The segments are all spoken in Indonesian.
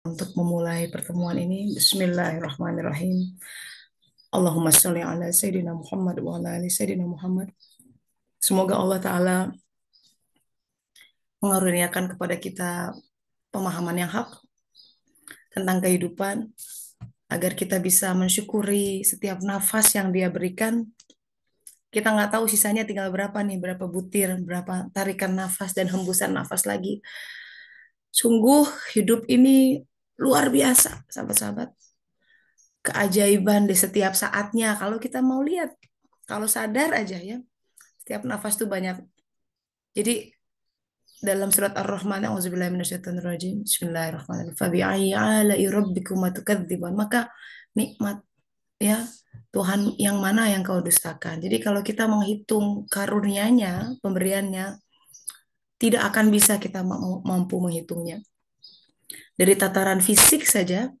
Untuk memulai pertemuan ini, Bismillahirrahmanirrahim. Allahumma sholli ala Sayyidina Muhammad wa ala ali Sayyidina Muhammad. Semoga Allah Ta'ala mengaruniakan kepada kita pemahaman yang hak tentang kehidupan, agar kita bisa mensyukuri setiap nafas yang Dia berikan. Kita nggak tahu sisanya tinggal berapa nih, berapa butir, berapa tarikan nafas dan hembusan nafas lagi. Sungguh hidup ini luar biasa, sahabat-sahabat. Keajaiban di setiap saatnya. Kalau kita mau lihat, kalau sadar aja ya, setiap nafas tuh banyak. Jadi dalam surat Ar-Rahman, A'udzubillahi minasyaitonirrajim. Bismillahirrahmanirrahim. Fabi'ayyi ala'i rabbikuma tukadziban. Maka nikmat ya Tuhan yang mana yang kau dustakan. Jadi kalau kita menghitung karunia-Nya, pemberiannya, tidak akan bisa kita mampu menghitungnya. Dari tataran fisik saja,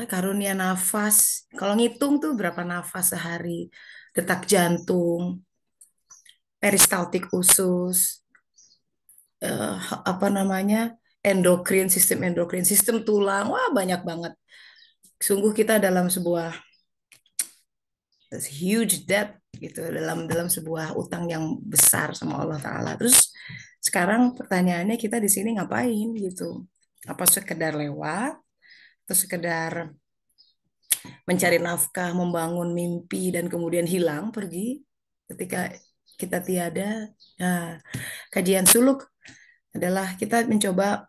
karunia nafas. Kalau ngitung tuh berapa nafas sehari, detak jantung, peristaltik usus, eh, apa namanya, endokrin, sistem tulang, wah banyak banget. Sungguh kita dalam sebuah huge debt gitu, dalam dalam sebuah utang yang besar sama Allah Taala. Terus sekarang pertanyaannya kita di sini ngapain gitu? Apa sekedar lewat atau sekedar mencari nafkah, membangun mimpi dan kemudian hilang pergi ketika kita tiada? Nah, kajian suluk adalah kita mencoba,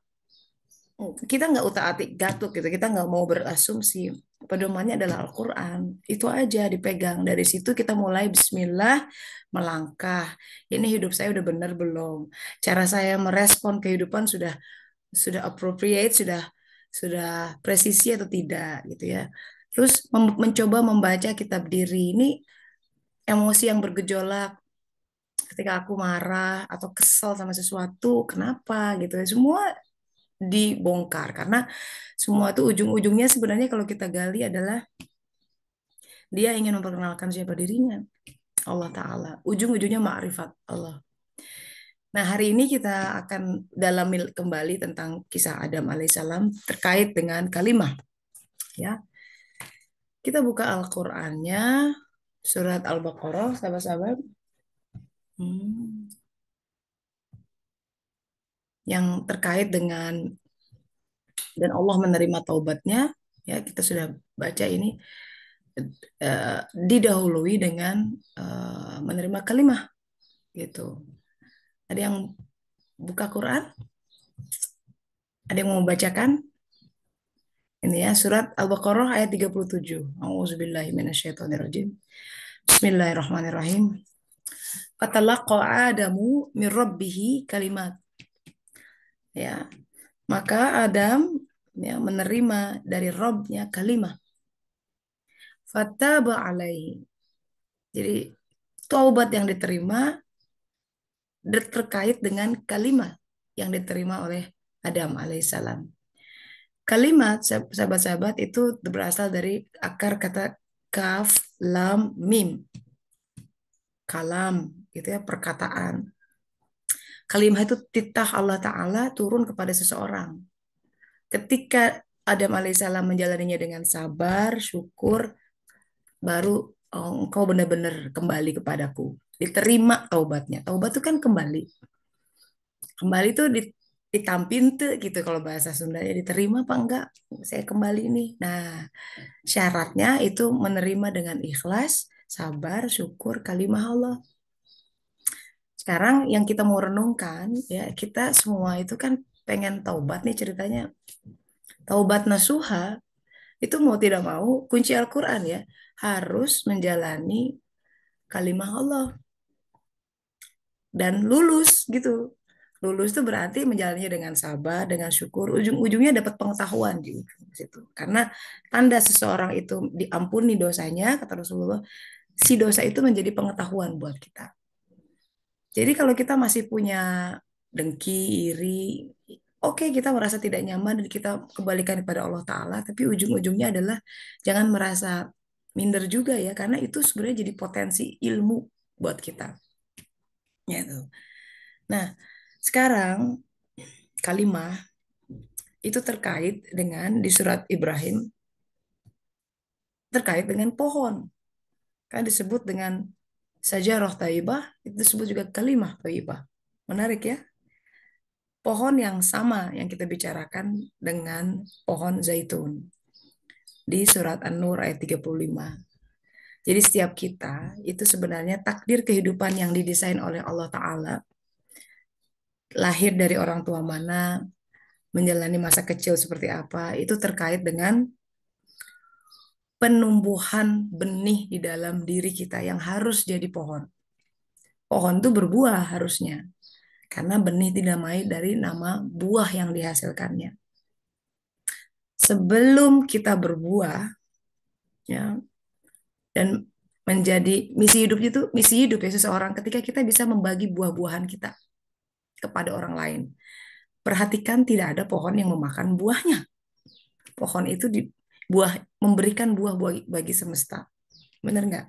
kita nggak utak-atik gatuk gitu, kita nggak mau berasumsi. Pedomannya adalah Al-Quran, itu aja dipegang. Dari situ kita mulai Bismillah, melangkah. Ini hidup saya udah benar belum? Cara saya merespon kehidupan sudah appropriate, sudah presisi atau tidak gitu ya. Terus mencoba membaca kitab diri. Ini emosi yang bergejolak ketika aku marah atau kesel sama sesuatu, kenapa gitu ya. Semua dibongkar karena semua itu ujung-ujungnya sebenarnya kalau kita gali adalah dia ingin memperkenalkan siapa dirinya, Allah Ta'ala. Ujung-ujungnya ma'rifat Allah. Nah, hari ini kita akan dalami kembali tentang kisah Adam alaihissalam terkait dengan kalimah. Ya, kita buka Al-Qur'annya, surat Al-Baqarah, sahabat-sahabat. Hmm. Yang terkait dengan dan Allah menerima taubatnya, ya kita sudah baca ini, didahului dengan menerima kalimah gitu. Ada yang buka Quran? Ada yang mau membacakan? Ini ya, surat Al-Baqarah ayat 37. A'udzubillahi minasyaitonirrajim. Bismillahirrahmanirrahim. Fatalaqa Adamu min rabbihi kalimat. Ya, maka Adam ya menerima dari Rabb-nya kalimat. Fataba alaihi. Jadi taubat yang diterima terkait dengan kalimat yang diterima oleh Adam alaihissalam. Kalimat sahabat-sahabat itu berasal dari akar kata kaf, lam, mim. Kalam, gitu ya, perkataan. Kalimat itu titah Allah Ta'ala turun kepada seseorang. Ketika Adam alaihissalam menjalaninya dengan sabar, syukur, baru engkau benar-benar kembali kepadaku. Diterima taubatnya. Taubat itu kan kembali. Kembali tuh ditampin tuh gitu kalau bahasa Sundanya, diterima apa enggak? Saya kembali nih. Nah, syaratnya itu menerima dengan ikhlas, sabar, syukur, kalimah Allah. Sekarang yang kita mau renungkan ya, kita semua itu kan pengen taubat nih ceritanya. Taubat nasuha itu mau tidak mau kunci Al-Qur'an ya, harus menjalani kalimah Allah dan lulus gitu. Lulus itu berarti menjalannya dengan sabar, dengan syukur, ujung-ujungnya dapat pengetahuan di ujung situ. Karena tanda seseorang itu diampuni dosanya, kata Rasulullah, si dosa itu menjadi pengetahuan buat kita. Jadi kalau kita masih punya dengki, iri, oke kita merasa tidak nyaman dan kita kembalikan kepada Allah Ta'ala, tapi ujung-ujungnya adalah jangan merasa minder juga ya, karena itu sebenarnya jadi potensi ilmu buat kita. Ya, itu. Nah, sekarang kalimah itu terkait dengan di surat Ibrahim terkait dengan pohon. Kan disebut dengan sajarah thayyibah, itu disebut juga kalimah thayyibah. Menarik ya. Pohon yang sama yang kita bicarakan dengan pohon zaitun di surat An-Nur ayat 35. Jadi setiap kita itu sebenarnya takdir kehidupan yang didesain oleh Allah Ta'ala, lahir dari orang tua mana, menjalani masa kecil seperti apa, itu terkait dengan penumbuhan benih di dalam diri kita yang harus jadi pohon. Pohon itu berbuah harusnya, karena benih dinamai dari nama buah yang dihasilkannya. Sebelum kita berbuah, ya, dan menjadi misi hidup ya seseorang ketika kita bisa membagi buah-buahan kita kepada orang lain. Perhatikan tidak ada pohon yang memakan buahnya. Pohon itu memberikan buah bagi semesta. Benar nggak?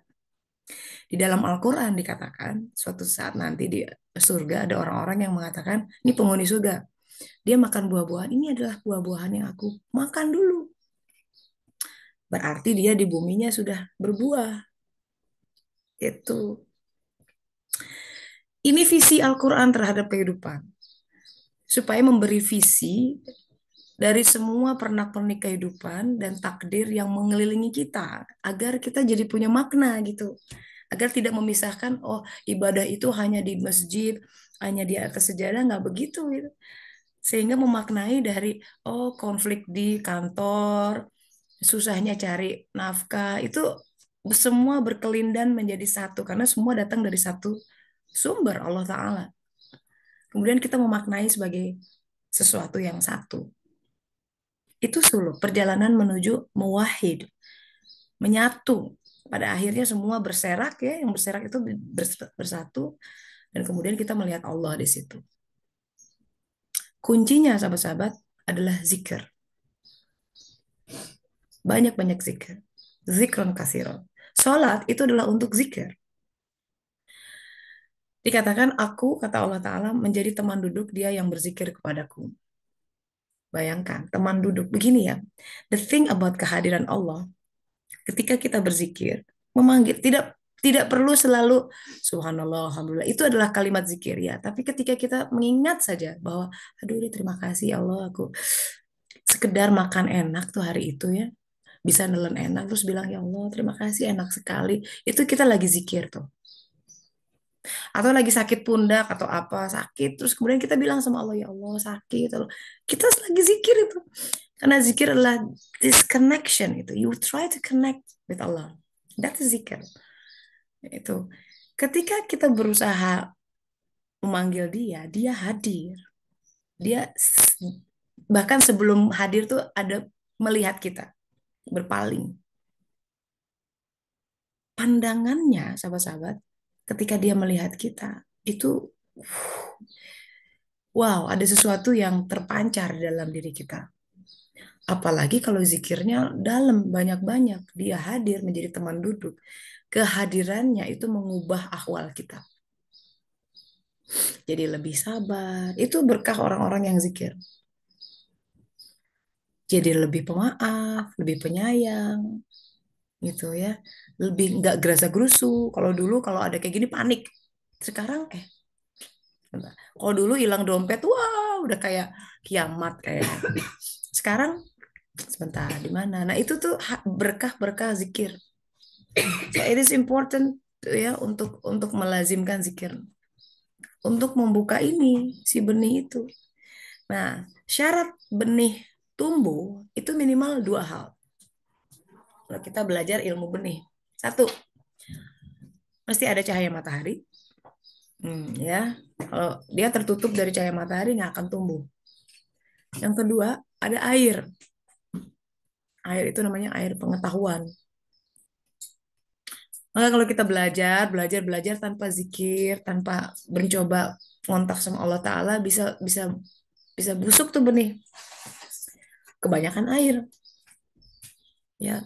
Di dalam Al-Quran dikatakan suatu saat nanti di surga ada orang-orang yang mengatakan ini penghuni surga. Dia makan buah-buahan, ini adalah buah-buahan yang aku makan dulu. Berarti dia di buminya sudah berbuah. Itu. Ini visi Al-Quran terhadap kehidupan. Supaya memberi visi dari semua pernak-pernik kehidupan dan takdir yang mengelilingi kita. Agar kita jadi punya makna gitu. Agar tidak memisahkan, oh ibadah itu hanya di masjid, hanya di atas sejadah, nggak begitu gitu. Sehingga memaknai dari, oh konflik di kantor, susahnya cari nafkah, itu semua berkelindan menjadi satu. Karena semua datang dari satu sumber Allah Ta'ala. Kemudian kita memaknai sebagai sesuatu yang satu. Itu suluk, perjalanan menuju muwahhid, menyatu. Pada akhirnya semua berserak ya, yang berserak itu bersatu dan kemudian kita melihat Allah di situ. Kuncinya sahabat-sahabat adalah zikir. Banyak-banyak zikir. Zikron kasiron. Salat itu adalah untuk zikir. Dikatakan aku, kata Allah Ta'ala, menjadi teman duduk dia yang berzikir kepadaku. Bayangkan, teman duduk. Begini ya, the thing about kehadiran Allah, ketika kita berzikir, memanggil, tidak tidak perlu selalu subhanallah, alhamdulillah. Itu adalah kalimat zikir ya. Tapi ketika kita mengingat saja bahwa, aduh terima kasih ya Allah, aku sekedar makan enak tuh hari itu ya. Bisa nelen enak, terus bilang ya Allah terima kasih enak sekali. Itu kita lagi zikir tuh. Atau lagi sakit pundak atau apa, sakit. Terus kemudian kita bilang sama Allah, ya Allah sakit. Kita lagi zikir itu. Karena zikir adalah this connection itu. You try to connect with Allah. That is zikir. Itu. Ketika kita berusaha memanggil dia, dia hadir. Dia bahkan sebelum hadir tuh ada melihat kita, berpaling. Pandangannya, sahabat-sahabat, ketika dia melihat kita, itu wow, ada sesuatu yang terpancar dalam diri kita. Apalagi kalau zikirnya dalam banyak-banyak, dia hadir menjadi teman duduk. Kehadirannya itu mengubah ahwal kita. Jadi lebih sabar. Itu berkah orang-orang yang zikir. Jadi lebih pemaaf, lebih penyayang, gitu ya. Lebih nggak gerasa gerusu. Kalau dulu kalau ada kayak gini panik. Sekarang kalau dulu hilang dompet, wah udah kayak kiamat kayak. Sekarang sebentar di mana? Nah itu tuh berkah-berkah zikir. So it is important ya untuk melazimkan zikir, untuk membuka ini si benih itu. Nah syarat benih tumbuh itu minimal dua hal. Kalau kita belajar ilmu benih, satu mesti ada cahaya matahari. Ya, kalau dia tertutup dari cahaya matahari nggak akan tumbuh. Yang kedua ada air. Air itu namanya air pengetahuan. Maka kalau kita belajar tanpa zikir, tanpa mencoba kontak sama Allah Ta'ala, bisa bisa bisa busuk tuh benih. Kebanyakan air, ya.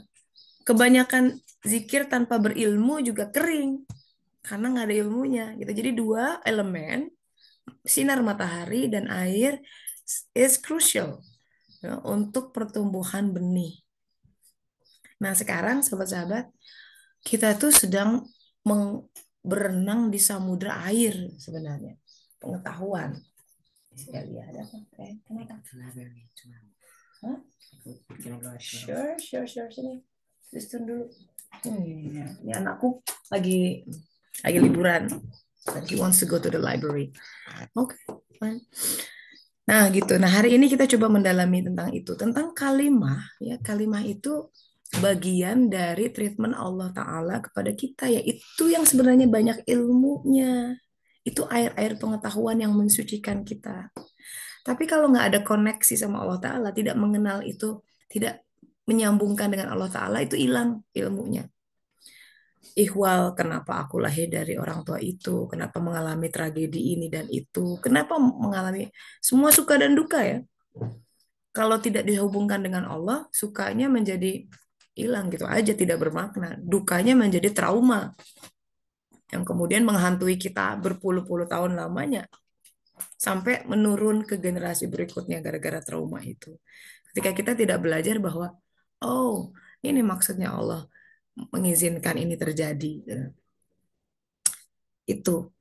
Kebanyakan zikir tanpa berilmu juga kering, karena nggak ada ilmunya. Gitu. Jadi dua elemen, sinar matahari dan air is crucial ya, untuk pertumbuhan benih. Nah, sekarang sahabat-sahabat, kita tuh sedang berenang di samudra air sebenarnya. Pengetahuan. Saya lihat ada apa? Kenapa? Hah? Sure, sure, sure. Sini. Listen dulu. Ini anakku lagi liburan. But he wants to go to the library. Oke, fine. Nah, gitu. Nah, hari ini kita coba mendalami tentang itu, tentang kalimah, ya. Kalimah itu bagian dari treatment Allah Ta'ala kepada kita, yaitu yang sebenarnya banyak ilmunya. Itu air-air pengetahuan yang mensucikan kita. Tapi kalau nggak ada koneksi sama Allah Ta'ala, tidak mengenal itu, tidak menyambungkan dengan Allah Ta'ala, itu hilang ilmunya. Ihwal, kenapa aku lahir dari orang tua itu, kenapa mengalami tragedi ini dan itu, kenapa mengalami semua suka dan duka ya. Kalau tidak dihubungkan dengan Allah, sukanya menjadi hilang gitu aja, tidak bermakna. Dukanya menjadi trauma yang kemudian menghantui kita berpuluh-puluh tahun lamanya sampai menurun ke generasi berikutnya gara-gara trauma itu. Ketika kita tidak belajar bahwa, oh, ini maksudnya Allah mengizinkan ini terjadi. Itu.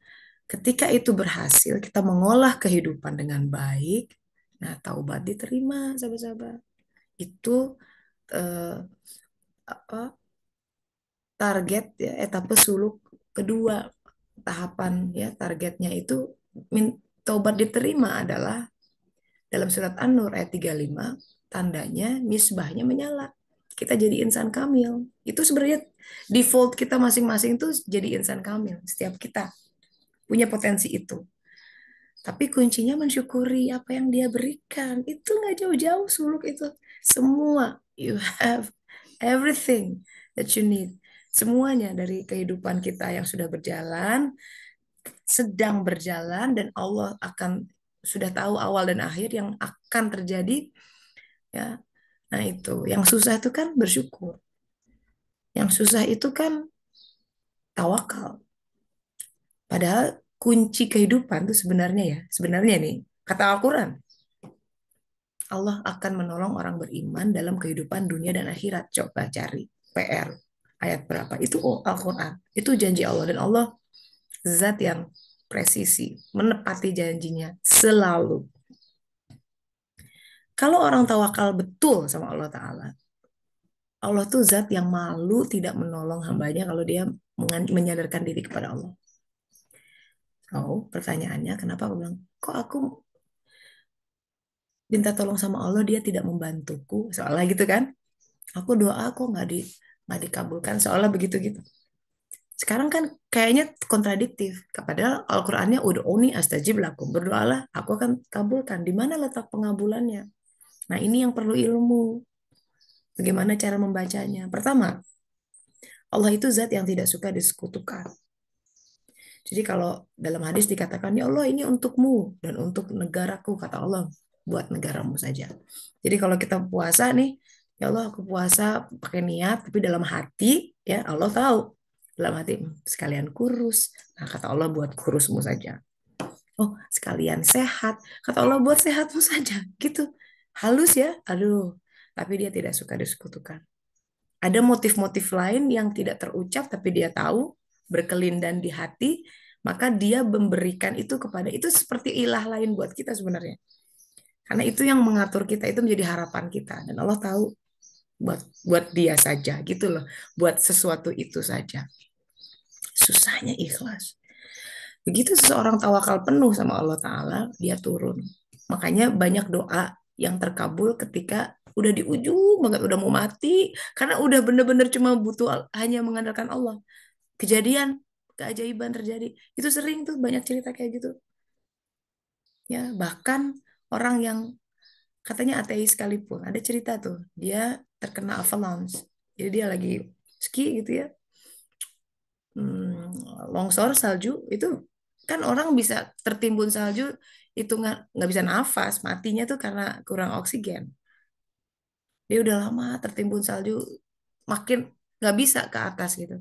Ketika itu berhasil, kita mengolah kehidupan dengan baik. Nah, taubat diterima, sahabat-sahabat. Itu eh, apa target ya, etapa suluk kedua, tahapan ya, targetnya itu taubat diterima adalah dalam surat An-Nur ayat 35, tandanya misbahnya menyala. Kita jadi insan kamil. Itu sebenarnya default kita masing-masing tuh jadi insan kamil. Setiap kita punya potensi itu. Tapi kuncinya mensyukuri apa yang dia berikan. Itu nggak jauh-jauh suluk itu. Semua, you have everything that you need. Semuanya dari kehidupan kita yang sudah berjalan, sedang berjalan, dan Allah akan sudah tahu awal dan akhir yang akan terjadi. Ya, nah itu. Yang susah itu kan bersyukur. Yang susah itu kan tawakal. Padahal kunci kehidupan itu sebenarnya nih, kata Al-Quran, Allah akan menolong orang beriman dalam kehidupan dunia dan akhirat. Coba cari PR ayat berapa. Itu Al-Quran. Itu janji Allah. Dan Allah zat yang presisi. Menepati janjinya selalu. Kalau orang tawakal betul sama Allah Ta'ala, Allah tuh zat yang malu tidak menolong hambanya kalau dia menyadarkan diri kepada Allah. Oh, pertanyaannya kenapa aku bilang, kok aku minta tolong sama Allah dia tidak membantuku? Soalnya gitu kan? Aku doa kok nggak dikabulkan seolah begitu gitu. Sekarang kan kayaknya kontradiktif. Padahal Al-Qur'annya ud'uni astajib lakum. Berdoalah, aku akan kabulkan. Di mana letak pengabulannya? Nah, ini yang perlu ilmu. Bagaimana cara membacanya? Pertama, Allah itu zat yang tidak suka disekutukan. Jadi kalau dalam hadis dikatakan, ya Allah ini untukmu dan untuk negaraku, kata Allah, buat negaramu saja. Jadi kalau kita puasa nih, ya Allah aku puasa pakai niat, tapi dalam hati, ya Allah tahu. Dalam hati, sekalian kurus. Nah kata Allah buat kurusmu saja. Oh sekalian sehat. Kata Allah buat sehatmu saja. Gitu. Halus ya, aduh. Tapi dia tidak suka disekutukan. Ada motif-motif lain yang tidak terucap tapi dia tahu, berkelindan di hati, maka dia memberikan itu kepada itu seperti ilah lain buat kita sebenarnya. Karena itu yang mengatur kita, itu menjadi harapan kita dan Allah tahu buat buat dia saja gitu loh, buat sesuatu itu saja. Susahnya ikhlas. Begitu seseorang tawakal penuh sama Allah Ta'ala, dia turun. Makanya banyak doa yang terkabul ketika udah di ujung banget, udah mau mati, karena udah bener-bener cuma butuh hanya mengandalkan Allah. Kejadian, keajaiban terjadi. Itu sering tuh, banyak cerita kayak gitu. Ya, bahkan orang yang katanya ateis sekalipun, ada cerita tuh, dia terkena avalanche. Jadi dia lagi ski gitu ya, longsor salju itu kan orang bisa tertimbun salju itu nggak bisa nafas matinya tuh karena kurang oksigen. Dia udah lama tertimbun salju, makin nggak bisa ke atas gitu.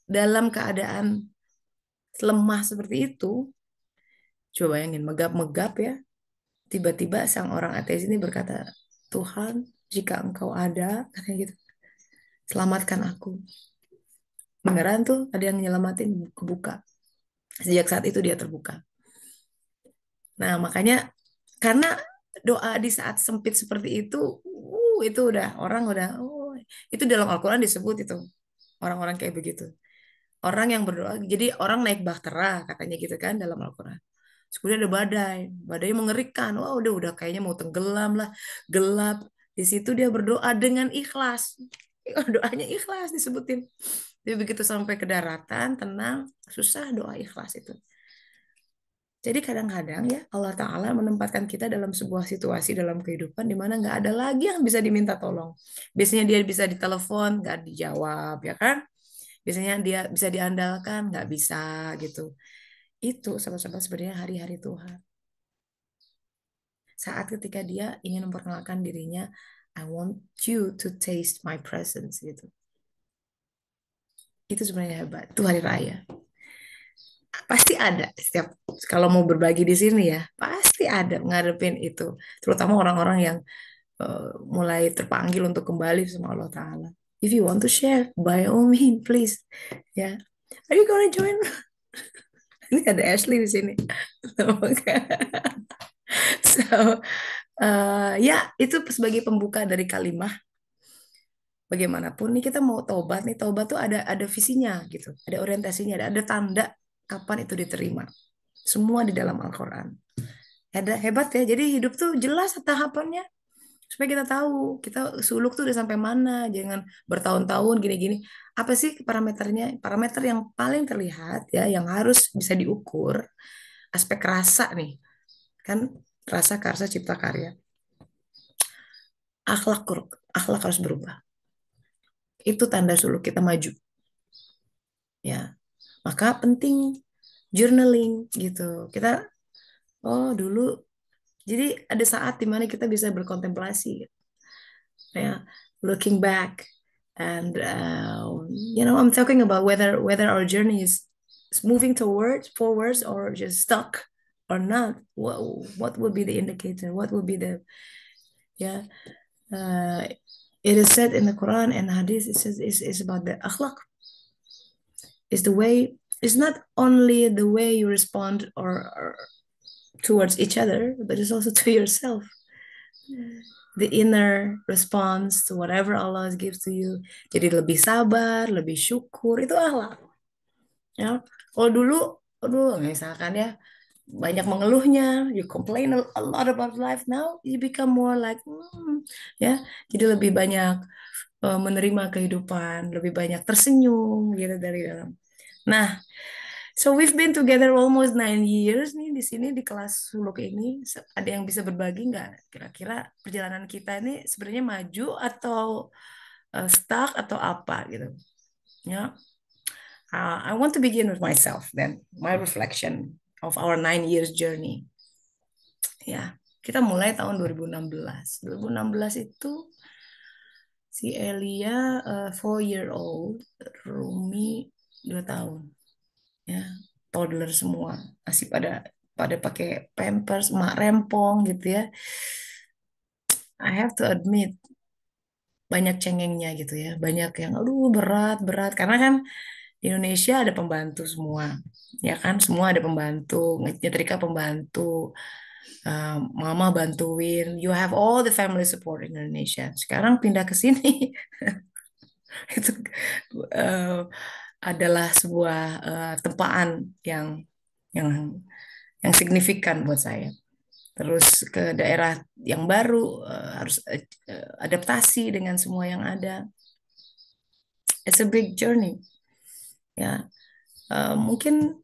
Dalam keadaan lemah seperti itu, coba bayangin megap-megap ya, tiba-tiba sang orang ateis ini berkata, Tuhan, jika Engkau ada, katanya gitu, selamatkan aku. Beneran tuh ada yang nyelamatin, kebuka. Sejak saat itu dia terbuka. Nah, makanya karena doa di saat sempit seperti itu udah orang udah, itu dalam Al-Quran disebut itu orang-orang kayak begitu. Orang yang berdoa, jadi orang naik bahtera katanya gitu kan dalam Al-Quran. Terus kemudian ada badai, badai mengerikan. Wah udah kayaknya mau tenggelam lah, gelap. Di situ dia berdoa dengan ikhlas. Doanya ikhlas disebutin. Jadi begitu sampai ke daratan, tenang, susah doa ikhlas itu. Jadi kadang-kadang ya Allah Ta'ala menempatkan kita dalam sebuah situasi dalam kehidupan di mana nggak ada lagi yang bisa diminta tolong. Biasanya dia bisa ditelepon, nggak dijawab, ya kan? Biasanya dia bisa diandalkan, nggak bisa gitu. Itu sama-sama sebenarnya hari-hari Tuhan. Saat ketika dia ingin memperkenalkan dirinya, I want you to taste my presence gitu. Itu sebenarnya hebat. Itu hari raya. Pasti ada setiap kalau mau berbagi di sini ya, pasti ada ngadepin itu. Terutama orang-orang yang mulai terpanggil untuk kembali sama Allah Ta'ala. If you want to share, by all means, please. Ya, are you gonna join? Ini ada Ashley di sini. So, ya itu sebagai pembuka dari kalimah. Bagaimanapun nih kita mau tobat tuh ada visinya gitu, ada orientasinya, ada tanda kapan itu diterima. Semua di dalam Al-Quran. Ada hebat ya. Jadi hidup tuh jelas tahapannya supaya kita tahu kita suluk tuh udah sampai mana. Jangan bertahun-tahun gini-gini. Apa sih parameternya? Parameter yang paling terlihat ya, yang harus bisa diukur aspek rasa nih. Kan rasa karsa cipta karya. Akhlak harus berubah. Itu tanda suluk kita maju. Ya, maka penting journaling gitu. Kita dulu jadi ada saat dimana kita bisa berkontemplasi ya, looking back and I'm talking about whether our journey is moving towards forwards or just stuck or not. What would be the indicator? What would be the yeah? Uh, it is said in the Quran and Hadith. It says is about the akhlaq. Is the way. It's not only the way you respond or towards each other, but it's also to yourself. The inner response to whatever Allah gives to you. Jadi lebih sabar, lebih syukur, itu akhlak. Ya, kalau dulu, aduh, misalkan ya banyak mengeluhnya, you complain a lot about life. Now you become more like, ya, jadi lebih banyak menerima kehidupan, lebih banyak tersenyum gitu dari dalam. Nah, so we've been together almost 9 years nih di sini di kelas suluk ini. Ada yang bisa berbagi nggak? Kira-kira perjalanan kita ini sebenarnya maju atau stuck atau apa gitu? Ya, I want to begin with myself then, my reflection of our 9 years journey. Ya, kita mulai tahun 2016. 2016 itu si Elia 4 year old, Rumi 2 tahun. Ya, toddler semua masih pada pada pakai pampers mak rempong gitu ya. I have to admit banyak cengengnya gitu ya, banyak yang aduh berat berat karena kan di Indonesia ada pembantu semua, ya kan, semua ada pembantu, nyetrika pembantu, mama bantuin, you have all the family support in Indonesia. Sekarang pindah ke sini itu uh, adalah sebuah tempaan yang yang signifikan buat saya. Terus ke daerah yang baru harus adaptasi dengan semua yang ada. It's a big journey. Ya, mungkin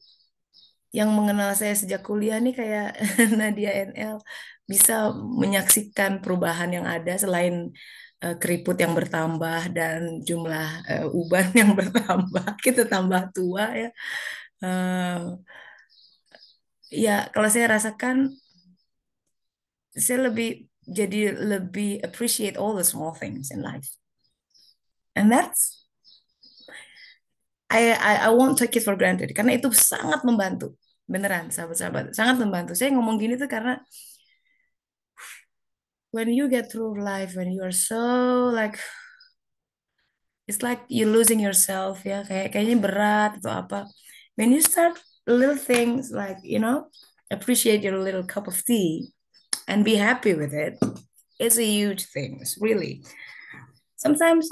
yang mengenal saya sejak kuliah nih kayak Nadia NL bisa menyaksikan perubahan yang ada selain keriput yang bertambah dan jumlah uban yang bertambah, kita tambah tua ya. Uh, ya, kalau saya rasakan saya lebih appreciate all the small things in life. And that's I won't take it for granted karena itu sangat membantu. Beneran, sahabat-sahabat, sangat membantu. Saya ngomong gini tuh karena when you get through life, when you are so like, it's like you losing yourself ya, kayaknya berat atau apa. When you start little things like, appreciate your little cup of tea and be happy with it, it's a huge thing. It's really. Sometimes,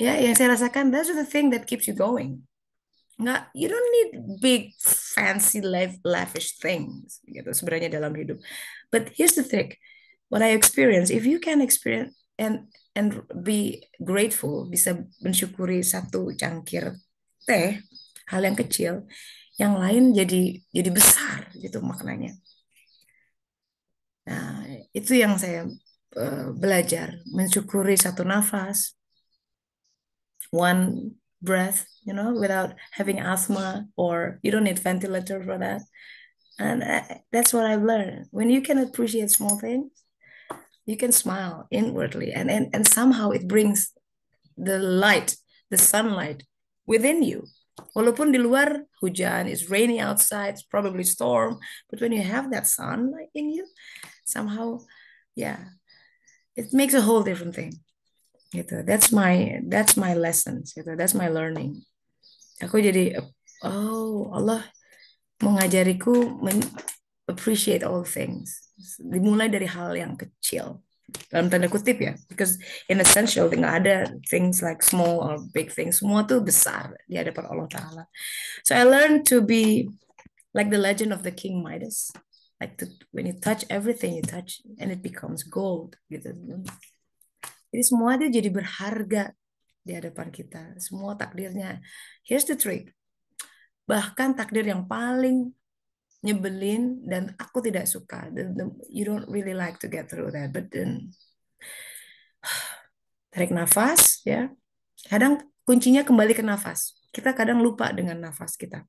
ya, yang saya rasakan, that's the thing that keeps you going. Nggak, you don't need big, fancy, lavish things gitu sebenarnya dalam hidup. But here's the thing, what I experience, if you can experience and be grateful, bisa mensyukuri satu cangkir teh, hal yang kecil, yang lain jadi besar gitu maknanya. Nah, itu yang saya belajar, mensyukuri satu nafas, one breath, without having asthma, or you don't need ventilator for that. And that's what I've learned. When you can appreciate small things, you can smile inwardly, and somehow it brings the light, the sunlight within you. Walaupun di luar hujan, it's rainy outside, it's probably storm, but when you have that sunlight in you, somehow, yeah, it makes a whole different thing. Gitu. That's my lessons. Gitu. That's my learning. Aku jadi, oh, Allah mengajariku appreciate all things. Dimulai dari hal yang kecil. Dalam tanda kutip ya. Because in essential, nggak ada things like small or big things. Semua tuh besar di hadapan Allah Ta'ala. So I learned to be like the legend of the King Midas. Like when you touch everything, you touch and it becomes gold. Gitu. Jadi semua itu jadi berharga di hadapan kita. Semua takdirnya. Here's the trick. Bahkan takdir yang paling nyebelin dan aku tidak suka. You don't really like to get through that. But then tarik nafas ya. Kadang kuncinya kembali ke nafas. Kita kadang lupa dengan nafas kita.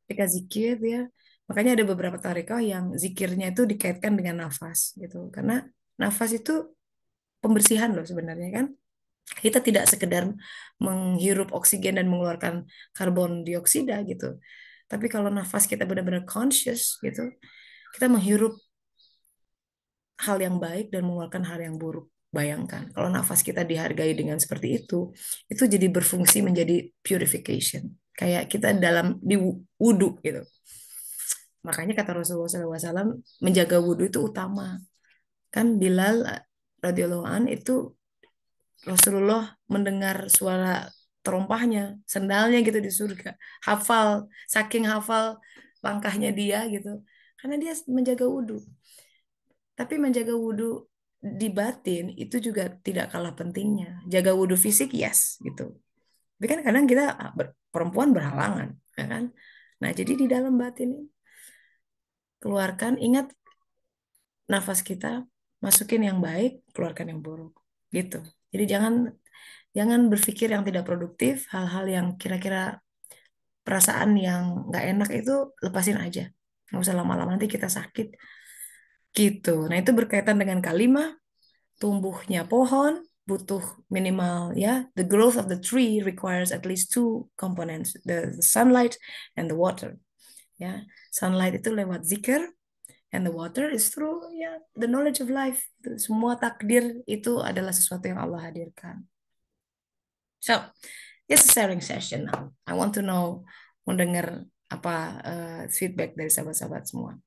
Ketika zikir ya. Makanya ada beberapa tarekat yang zikirnya itu dikaitkan dengan nafas gitu. Karena nafas itu pembersihan loh sebenarnya kan. Kita tidak sekedar menghirup oksigen dan mengeluarkan karbon dioksida gitu. Tapi kalau nafas kita benar-benar conscious gitu, kita menghirup hal yang baik dan mengeluarkan hal yang buruk. Bayangkan, kalau nafas kita dihargai dengan seperti itu jadi berfungsi menjadi purification. Kayak kita di wudhu gitu. Makanya kata Rasulullah SAW, menjaga wudhu itu utama. Kan Bilal radhiyallahu an itu Rasulullah mendengar suara terompahnya, sendalnya gitu di surga. Hafal, saking hafal langkahnya dia gitu. Karena dia menjaga wudhu. Tapi menjaga wudhu di batin itu juga tidak kalah pentingnya. Jaga wudhu fisik, yes gitu. Tapi kan kadang kita perempuan berhalangan, ya kan? Nah, jadi di dalam batin ini, keluarkan, ingat nafas kita, masukin yang baik, keluarkan yang buruk. Gitu. Jadi jangan jangan berpikir yang tidak produktif, hal-hal yang kira-kira perasaan yang nggak enak itu lepasin aja. Nggak usah lama-lama nanti kita sakit. Gitu. Nah, itu berkaitan dengan kalimat tumbuhnya pohon butuh minimal ya. The growth of the tree requires at least two components, the sunlight and the water. Ya, sunlight itu lewat zikir, and the water is through ya the knowledge of life. Semua takdir itu adalah sesuatu yang Allah hadirkan. So, it's a sharing session now. I want to know, mendengar apa feedback dari sahabat-sahabat semua.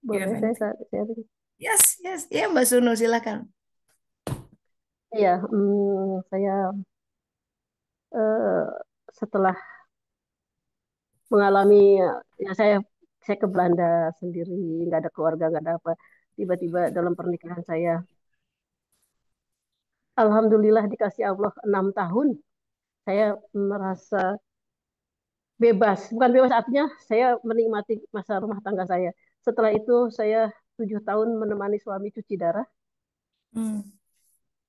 You have Boleh saya anything? sharing? Yes, yes. Ya, Mbak Suno, silakan. Iya, saya eh, setelah mengalami ya saya ke Belanda sendiri, nggak ada keluarga, nggak ada apa. Tiba-tiba dalam pernikahan saya, alhamdulillah dikasih Allah 6 tahun, saya merasa bebas. Bukan bebas artinya saya menikmati masa rumah tangga saya. Setelah itu saya 7 tahun menemani suami cuci darah, Hmm.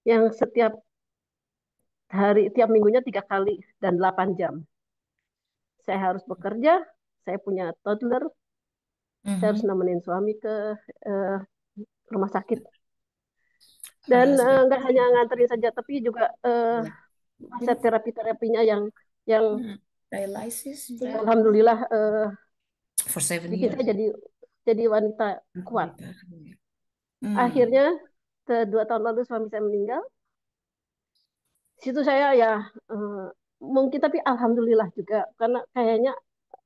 yang setiap hari, tiap minggunya 3 kali dan 8 jam. Saya harus bekerja, saya punya toddler, saya harus Mhm. nemenin suami ke eh, rumah sakit. Dan Husband. nggak hanya nganterin saja, tapi juga Lah. aset terapi-terapinya yang Dialysis juga alhamdulillah for 7 bikin saya years. jadi jadi wanita kuat. Alhamdulillah. Hmm. Akhirnya 2 tahun lalu suami saya meninggal. Situ saya ya eh, mungkin, tapi alhamdulillah juga karena kayaknya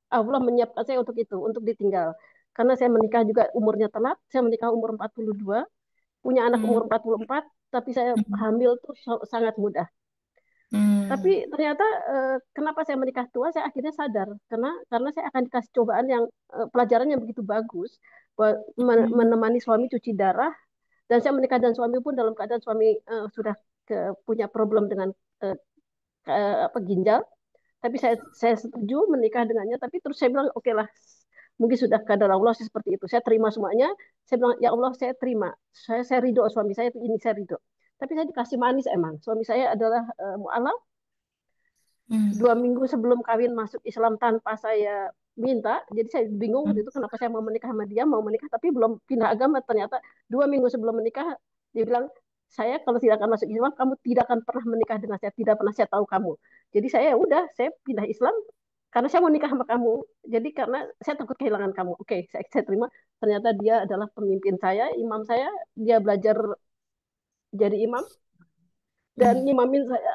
Allah menyiapkan saya untuk itu, untuk ditinggal. Karena saya menikah juga umurnya telat, saya menikah umur 42, punya anak umur Hmm. 44, tapi saya Hmm. hamil tuh sangat mudah. Tapi Hmm. ternyata kenapa saya menikah tua, saya akhirnya sadar karena saya akan dikasih cobaan yang pelajaran yang begitu bagus buat Hmm. menemani suami cuci darah, dan saya menikah dan suami pun dalam keadaan suami sudah punya problem dengan eh, apa ginjal, tapi saya setuju menikah dengannya, tapi terus saya bilang oke lah, mungkin sudah kadar Allah seperti itu, saya terima semuanya. Saya bilang ya Allah, saya terima, saya ridho, suami saya itu ini saya ridho. Tapi saya dikasih manis, emang suami saya adalah mualaf. Hmm. 2 minggu sebelum kawin masuk Islam tanpa saya minta, jadi saya bingung waktu Hmm. itu kenapa saya mau menikah sama dia, mau menikah tapi belum pindah agama. Ternyata 2 minggu sebelum menikah dia bilang, saya kalau tidak akan masuk Islam, kamu tidak akan pernah menikah dengan saya, tidak pernah saya tahu kamu. Jadi saya udah, saya pindah Islam karena saya mau nikah sama kamu. Jadi karena saya takut kehilangan kamu. Oke, saya terima. Ternyata dia adalah pemimpin saya, imam saya. Dia belajar jadi imam dan Hmm. nyimamin saya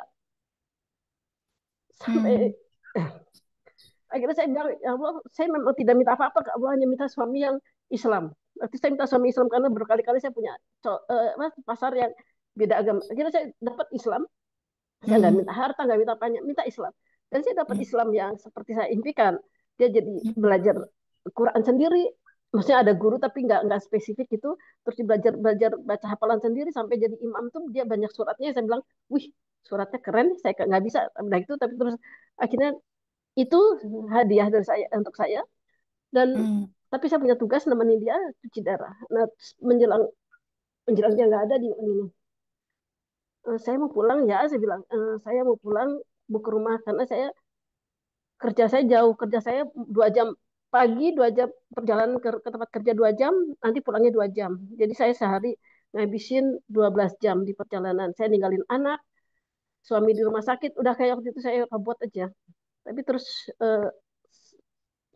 sampai Hmm. akhirnya saya bilang, ya Allah, saya memang tidak minta apa-apa ke Allah, hanya minta suami yang Islam. Berarti saya minta suami Islam karena berkali-kali saya punya pasar yang beda agama. Akhirnya saya dapat Islam, saya nggak Hmm. minta harta, nggak minta banyak, minta Islam. Dan saya dapat Hmm. Islam yang seperti saya impikan. Dia jadi Hmm. belajar Quran sendiri, maksudnya ada guru tapi nggak spesifik itu. Terus dia belajar belajar baca hafalan sendiri sampai jadi imam tuh dia banyak suratnya. Saya bilang, wih, suratnya keren, saya nggak bisa. Nah itu, tapi terus akhirnya itu hadiah dari saya untuk saya. Dan Hmm. tapi saya punya tugas nemenin dia cuci darah. Nah, menjelang menjelang dia nggak ada di ini, saya mau pulang ya, saya bilang, saya mau pulang, mau ke rumah karena saya kerja saya jauh, kerja saya 2 jam pagi, 2 jam perjalanan ke tempat kerja 2 jam, nanti pulangnya 2 jam. Jadi saya sehari ngabisin 12 jam di perjalanan. Saya ninggalin anak, suami di rumah sakit, udah kayak waktu itu saya robot aja. Tapi terus eh,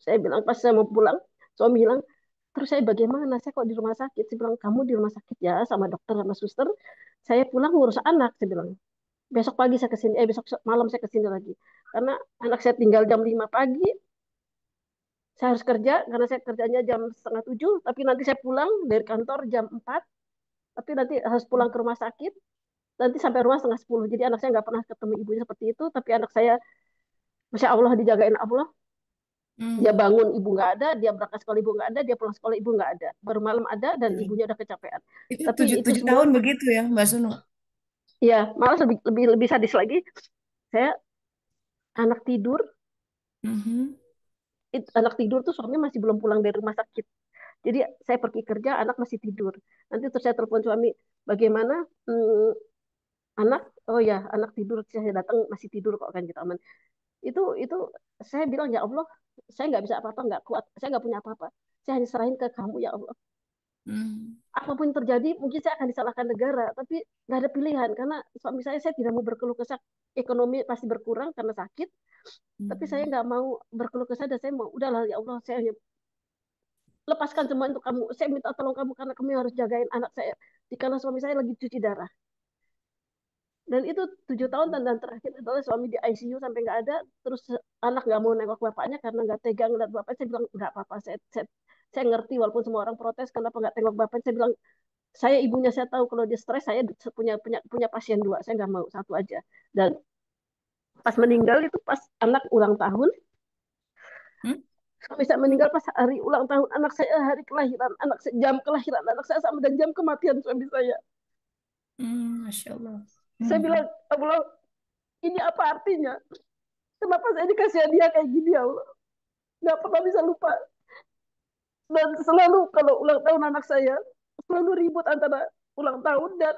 saya bilang pas saya mau pulang, suami bilang, terus saya bagaimana? Saya kok di rumah sakit? Saya bilang, kamu di rumah sakit ya sama dokter sama suster. Saya pulang ngurus anak, saya bilang. Besok pagi saya kesini, besok malam saya kesini lagi. Karena anak saya tinggal jam 5 pagi, saya harus kerja karena saya kerjanya jam setengah 7, tapi nanti saya pulang dari kantor jam 4, tapi nanti harus pulang ke rumah sakit, nanti sampai rumah setengah 10. Jadi anak saya nggak pernah ketemu ibunya seperti itu, tapi anak saya, Masya Allah, dijagain Allah. Dia Hmm. bangun ibu nggak ada, dia berangkat sekolah ibu nggak ada, dia pulang sekolah ibu nggak ada. Baru malam ada dan Hmm. ibunya udah kecapean. Itu Tapi tujuh itu tujuh semua, tahun begitu ya, Mbak Sunu? ya malah lebih lebih lebih sadis lagi. Saya anak tidur, Mhm. anak tidur tuh suami masih belum pulang dari rumah sakit. Jadi saya pergi kerja, anak masih tidur. Nanti terus saya telepon suami, bagaimana anak? Oh ya, anak tidur. Saya datang masih tidur kok, kan kita aman. Itu saya bilang ya Allah, saya nggak bisa apa-apa, nggak kuat, saya nggak punya apa-apa. Saya hanya serahin ke kamu ya Allah. Hmm. Apapun yang terjadi, mungkin saya akan disalahkan negara, tapi nggak ada pilihan karena suami saya tidak mau berkeluh kesah. Ekonomi pasti berkurang karena sakit, tapi saya Hmm. nggak mau berkeluh kesah dan saya mau udahlah ya Allah, saya hanya lepaskan semua untuk kamu. Saya minta tolong kamu karena kamu harus jagain anak saya. Dikala suami saya lagi cuci darah. Dan itu 7 tahun, dan terakhir adalah suami di ICU sampai nggak ada. Terus anak nggak mau nengok bapaknya karena nggak tegang ngeliat bapaknya. Saya bilang nggak apa-apa, saya ngerti walaupun semua orang protes kenapa nggak tengok bapaknya. Saya bilang, saya ibunya, saya tahu kalau dia stres, saya punya punya punya pasien dua, saya nggak mau satu aja. Dan pas meninggal itu pas anak ulang tahun, Hmm? bisa meninggal pas hari ulang tahun anak saya, hari kelahiran anak saya, jam kelahiran anak saya sama dan jam kematian suami saya. Hmm. Masya Allah. Saya bilang, Hmm. Allah, ini apa artinya? Kenapa saya dikasih hadiah kayak gini ya Allah? Nggak pernah bisa lupa. Dan selalu kalau ulang tahun anak saya, selalu ribut antara ulang tahun dan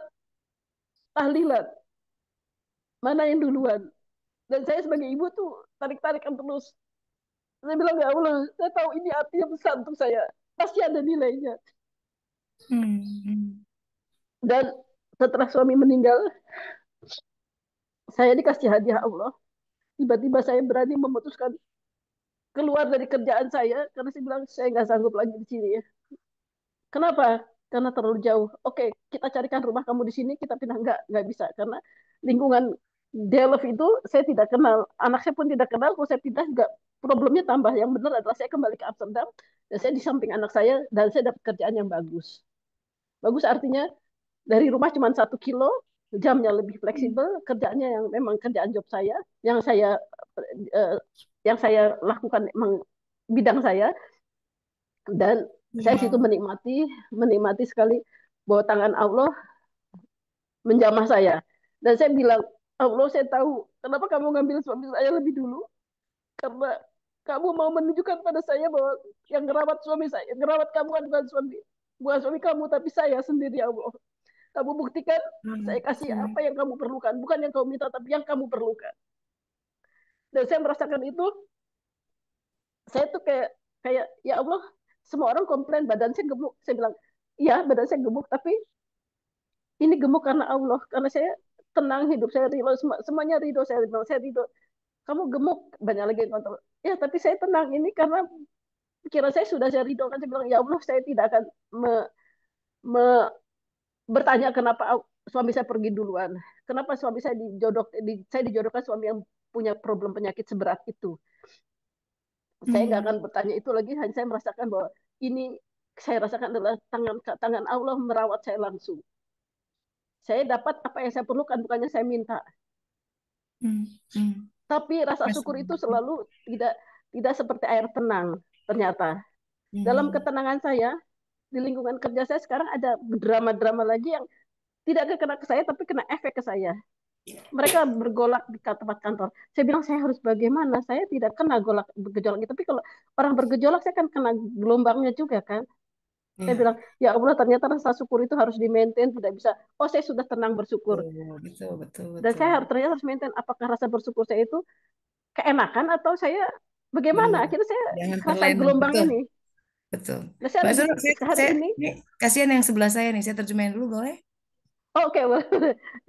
tahlilan. Mana yang duluan? Dan saya sebagai ibu tuh tarik-tarikan terus. Saya bilang, ya Allah, saya tahu ini artinya besar untuk saya. Pasti ada nilainya. Hmm. Dan setelah suami meninggal, saya dikasih hadiah Allah. Tiba-tiba saya berani memutuskan, keluar dari kerjaan saya karena saya bilang saya nggak sanggup lagi di sini ya. Kenapa? Karena terlalu jauh. Oke, kita carikan rumah kamu di sini, kita pindah. Nggak bisa. Karena lingkungan Delft itu saya tidak kenal. Anak saya pun tidak kenal. Kalau saya pindah juga problemnya tambah. Yang benar adalah saya kembali ke Amsterdam, dan saya di samping anak saya, dan saya dapat kerjaan yang bagus. Bagus artinya dari rumah cuma 1 kilo, jamnya lebih fleksibel, kerjaannya yang memang kerjaan job saya, eh, yang saya lakukan memang bidang saya, dan saya situ Wow. menikmati sekali bahwa tangan Allah menjamah saya. Dan saya bilang, Allah, saya tahu kenapa kamu ngambil suami saya lebih dulu, karena kamu mau menunjukkan pada saya bahwa yang ngerawat suami saya, yang ngerawat kamu kan bukan suami kamu, tapi saya sendiri, ya Allah. Kamu buktikan, saya kasih apa yang kamu perlukan, bukan yang kamu minta, tapi yang kamu perlukan. Dan saya merasakan itu, saya tuh kayak kayak ya Allah, semua orang komplain badan saya gemuk. Saya bilang, iya badan saya gemuk, tapi ini gemuk karena Allah, karena saya tenang, hidup saya ridho, semuanya ridho, saya bilang saya ridho. Kamu gemuk, banyak lagi yang kontrol. Ya tapi saya tenang, ini karena pikiran saya sudah saya ridho. Kan saya bilang, ya Allah, saya tidak akan me- bertanya kenapa suami saya pergi duluan, kenapa suami saya saya dijodohkan suami yang punya problem penyakit seberat itu. Saya nggak akan Hmm. bertanya itu lagi, hanya saya merasakan bahwa ini saya rasakan adalah tangan tangan Allah merawat saya langsung. Saya dapat apa yang saya perlukan, bukannya saya minta. Hmm. Hmm. Tapi rasa syukur itu selalu tidak tidak seperti air tenang. Ternyata dalam Hmm. ketenangan saya di lingkungan kerja saya sekarang ada drama-drama lagi yang tidak kena ke saya, tapi kena efek ke saya. Mereka bergolak di tempat kantor. Saya bilang saya harus bagaimana? Saya tidak kena bergejolak. Tapi kalau orang bergejolak saya kan kena gelombangnya juga kan. Saya Ya, bilang, ya Allah, ternyata rasa syukur itu harus di-maintain, tidak bisa. Oh, saya sudah tenang bersyukur. betul, betul, betul, Dan betul. saya ternyata harus maintain apakah rasa bersyukur saya itu keenakan atau saya bagaimana. Benar. Akhirnya saya Jangan rasa terlena, gelombang betul, ini. betul. Nah, saya Mbak lagi Suno, hari ini. ini kasihan yang sebelah saya nih, saya terjemahin dulu boleh? Oh, oke,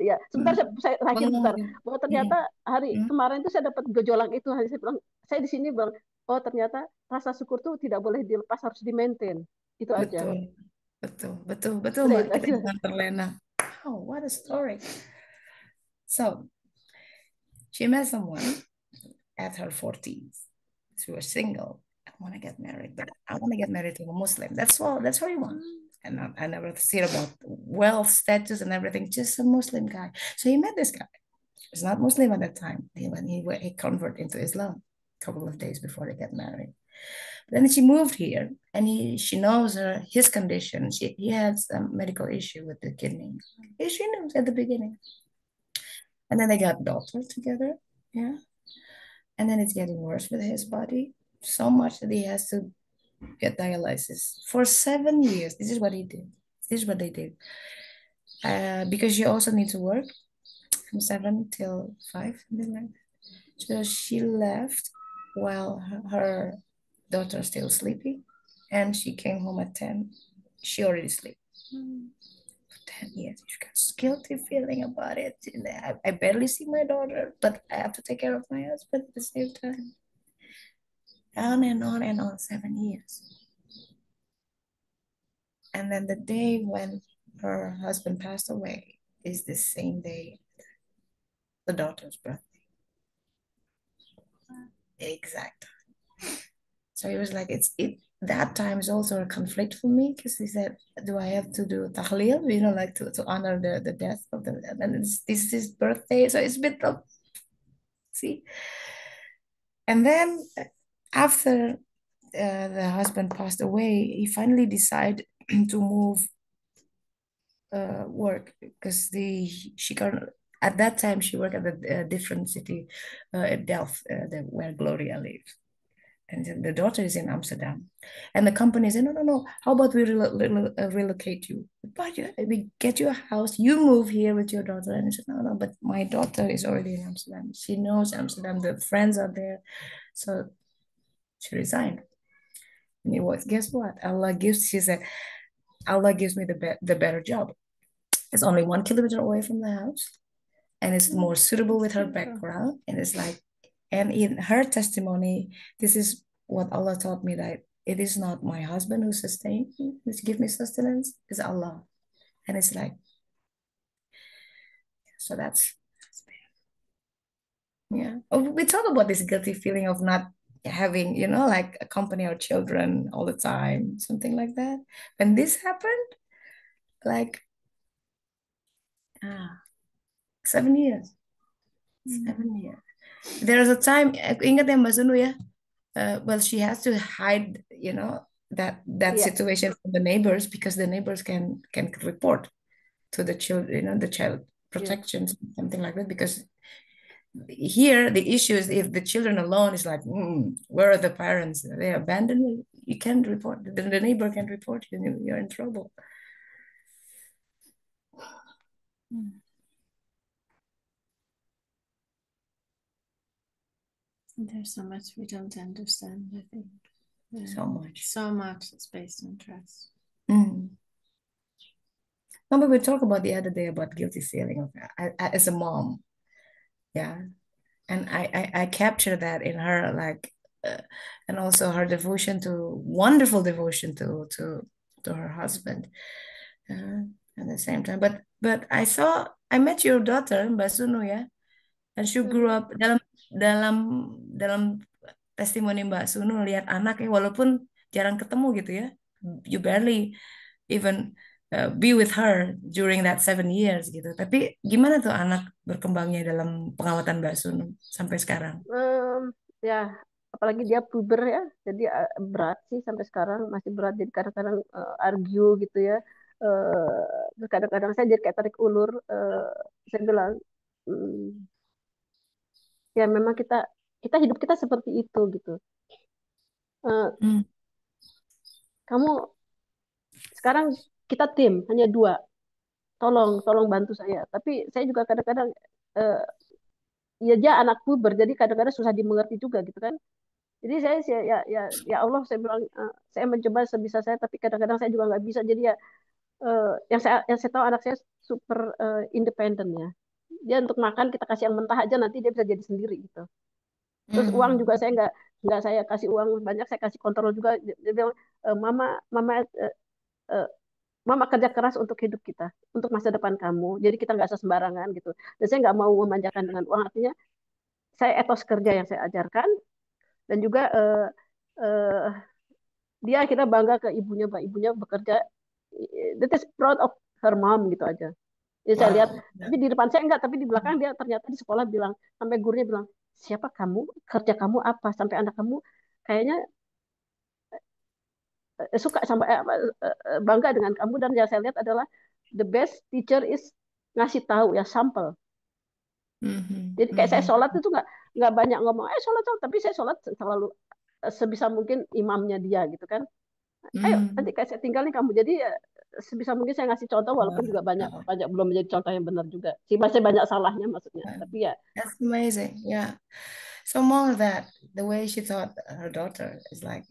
ya sebentar, Hmm. saya terakhir Ngomong bentar. aja. Bahwa ternyata Hmm. hari Hmm. kemarin itu saya dapat gejolak itu. Hari saya bilang, saya di sini bilang, oh ternyata rasa syukur tuh tidak boleh dilepas, harus di maintain. Itu aja. Betul, betul, betul, betul, Udah Mbak. itu Kita aja. jangan terlena. Oh, what a story. So, she met someone at her 40s. She was single. I want to get married, but I want to get married to a Muslim. That's all. That's what you want. And I never see about wealth, status, and everything. Just a Muslim guy. So he met this guy. He's not Muslim at that time. He converted into Islam a couple of days before they get married. Then she moved here, and she knows his condition. He had some medical issue with the kidney. She knows at the beginning, and then they got doctors together. Yeah, and then it's getting worse with his body so much that he has to get dialysis for 7 years. This is what he did. This is what they did. Because she also needs to work from 7 till 5, something like that. So she left while her daughter still sleeping, and she came home at 10. She already sleep. For 10 years. She got guilty feeling about it. I barely see my daughter, but I have to take care of my husband at the same time. On and on and on, 7 years. And then the day when her husband passed away is the same day the daughter's birthday. Exact. So he was like, that time is also a conflict for me because he said, do I have to do tahlil, like to honor the death of the, and this is his birthday. So it's a bit of, see. And then after the husband passed away, he finally decided to move work because she can at that time she worked at a different city, Delft, where Gloria lives. And the daughter is in Amsterdam. And the company said, no, no, no. How about we relocate you? But we get you a house. You move here with your daughter. And I said, no, no, but my daughter is already in Amsterdam. She knows Amsterdam. The friends are there. So she resigned. And it was, guess what? She said, Allah gives me the better job. It's only 1 kilometer away from the house. And it's more suitable with her background. And it's like, and in her testimony, this is what Allah taught me, that it is not my husband who sustains me, who give me sustenance, it's Allah. And it's like, so that's, yeah. Oh, we talk about this guilty feeling of not having, like accompany our children all the time, something like that. When this happened, like, 7 years. 7 years. There's a time, aku ingat ya Mbak Sunu ya, well, she has to hide, that Iya, situation from the neighbors, because the neighbors can report to the children, the child iya. protection, something like that. Because here the issue is, if the children alone is like, where are the parents? They abandoned me. You can't report. The neighbor can report you. You're in trouble. Mm. There's so much we don't understand, I think. So much. So much is based on trust. Mm. No, but we talked about the other day about guilty feeling of, as a mom. Yeah. And I capture that in her, like, and also her devotion to, wonderful devotion to her husband, at the same time. But I met your daughter Mbak Sunu ya, and she grew Mhm. up, dalam dalam testimoni Mbak Sunu, lihat anaknya walaupun jarang ketemu gitu ya, you barely even be with her during that 7 years gitu. Tapi gimana tuh anak berkembangnya dalam pengamatan Mbak Sunu sampai sekarang? Ya, apalagi dia puber ya, jadi berat sih sampai sekarang masih berat. Jadi kadang-kadang argue gitu ya. Terus kadang-kadang saya jadi kayak tarik ulur. Saya bilang, "Hmm, ya memang kita kita hidup kita seperti itu gitu. Eh, Hmm. kamu sekarang kita tim hanya dua, tolong bantu saya. Tapi saya juga kadang-kadang eh, ya dia anak puber, jadi kadang-kadang susah dimengerti juga gitu kan. Jadi ya Allah, saya bilang saya mencoba sebisa saya, tapi kadang-kadang saya juga nggak bisa. Jadi ya yang saya tahu anak saya super independen ya. Dia untuk makan kita kasih yang mentah aja, nanti dia bisa jadi sendiri gitu. Terus uang juga Hmm. saya nggak saya kasih uang banyak, saya kasih kontrol juga. Dia bilang, mama mama eh, mama kerja keras untuk hidup kita, untuk masa depan kamu. Jadi kita nggak sembarangan gitu. Dan saya nggak mau memanjakan dengan uang. Artinya saya etos kerja yang saya ajarkan, dan juga eh, dia akhirnya bangga ke ibunya, Pak. Ibunya bekerja, that is proud of her mom gitu aja. Jadi saya lihat, Wow. tapi di depan saya enggak, tapi di belakang dia ternyata di sekolah bilang, sampai gurunya bilang, siapa kamu, kerja kamu apa, sampai anak kamu kayaknya suka sampai bangga dengan kamu. Dan yang saya lihat adalah the best teacher is ngasih tahu ya, sampel. Mhm, Jadi kayak saya mhm, sholat itu nggak banyak ngomong, sholat, sholat, tapi saya sholat selalu sebisa mungkin imamnya dia gitu kan. Ayo nanti mhm. kayak saya tinggal nih kamu. Jadi sebisa mungkin saya ngasih contoh, walaupun juga banyak Wow. banyak belum menjadi contoh yang benar juga sih, masih banyak salahnya maksudnya, tapi ya. That's amazing. Yeah. So more of that, the way she taught her daughter is like,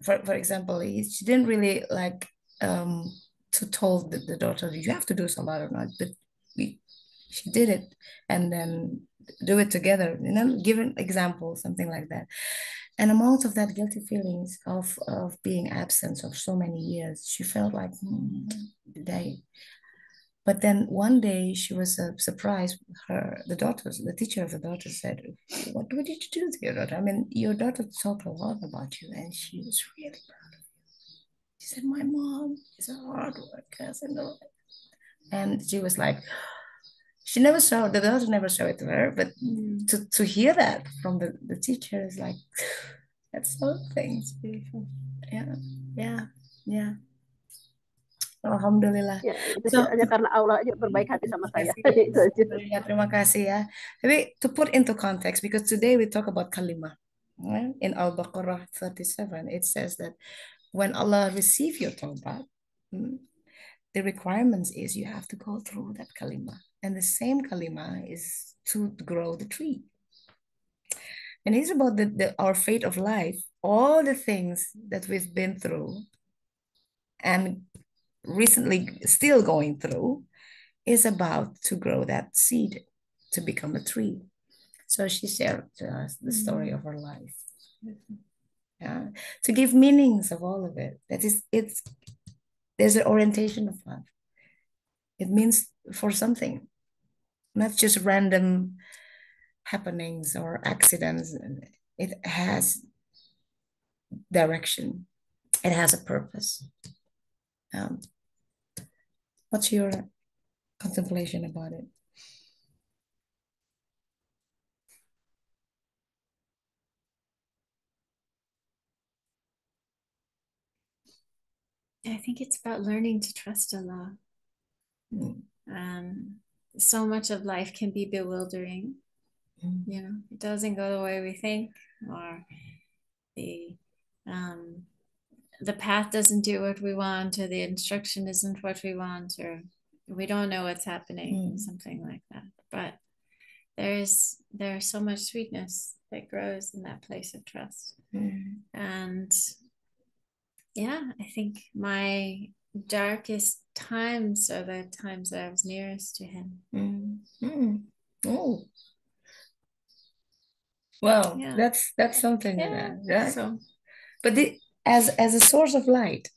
for example, she didn't really like, um to told the daughter, you have to do salat or not, but we, she did it, and then do it together, give an example, something like that. And amongst of that guilty feelings of being absent of so many years, she felt like, did I. But then one day she was surprised. The teacher of the daughter said, "What did you do to your daughter? I mean, your daughter talked a lot about you, and she was really proud." She said, "My mom is a hard worker," and she was like, she never showed, the daughter never showed it to her, but to hear that from the teacher is like, that's something. It's beautiful. Yeah, yeah, yeah. Alhamdulillah. Ya, itu sih So, hanya karena Allah aja berbaik hati sama terima saya. kasih. Itu aja. Ya, terima kasih ya. Tapi to put into context, because today we talk about kalimah. In Al-Baqarah 37, it says that when Allah receive your tawbah, mm, the requirements is you have to go through that kalimah. And the same kalimah is to grow the tree. And it's about our fate of life, all the things that we've been through and recently still going through is about to grow that seed to become a tree. So she shared to us the story of her life. Yeah, to give meanings of all of it. That is, there's an orientation of love. It means for something, not just random happenings or accidents. It has direction. It has a purpose. Um, what's your contemplation about it? I think it's about learning to trust Allah. Mm. So much of life can be bewildering. Mm. You know, it doesn't go the way we think, or the path doesn't do what we want, or the instruction isn't what we want, or we don't know what's happening, something like that. But there's so much sweetness that grows in that place of trust. And yeah, I think my darkest times are the times that I was nearest to him. Oh, well, Yeah. that's something. Yeah. Right? So, But as a source of light,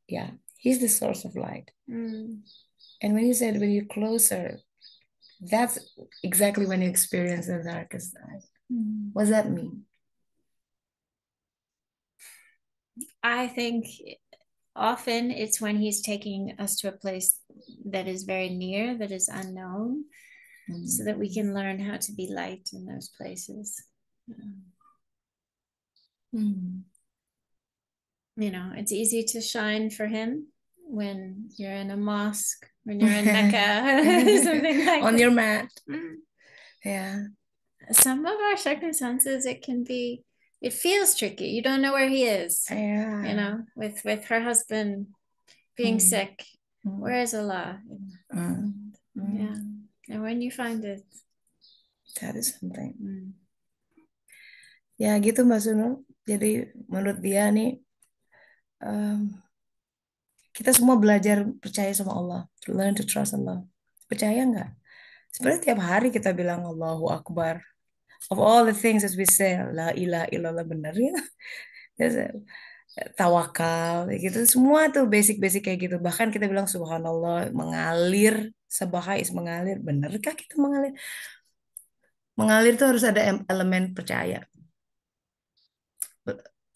yeah, he's the source of light. And when you said when you're closer, that's exactly when you experience the darkest night. What does that mean? I think often it's when he's taking us to a place that is very near, that is unknown, so that we can learn how to be light in those places. You know, it's easy to shine for him when you're in a mosque, when you're in Mecca, something like on that. your mat. Yeah. Some of our circumstances, it feels tricky. You don't know where he is. Yeah. You know, with her husband being sick. Where is Allah? Yeah. And when you find it, that is something. Ya gitu Mbak Suno. Jadi menurut dia nih kita semua belajar percaya sama Allah, to learn to trust Allah. Percaya nggak? Sebenarnya tiap hari kita bilang Allahu Akbar. Of all the things as we say, la ilaha illallah, benar ya. Tawakal gitu, semua tuh basic-basic kayak gitu. Bahkan kita bilang subhanallah, mengalir, sabaha is mengalir. Benarkah kita mengalir? Mengalir tuh harus ada elemen percaya.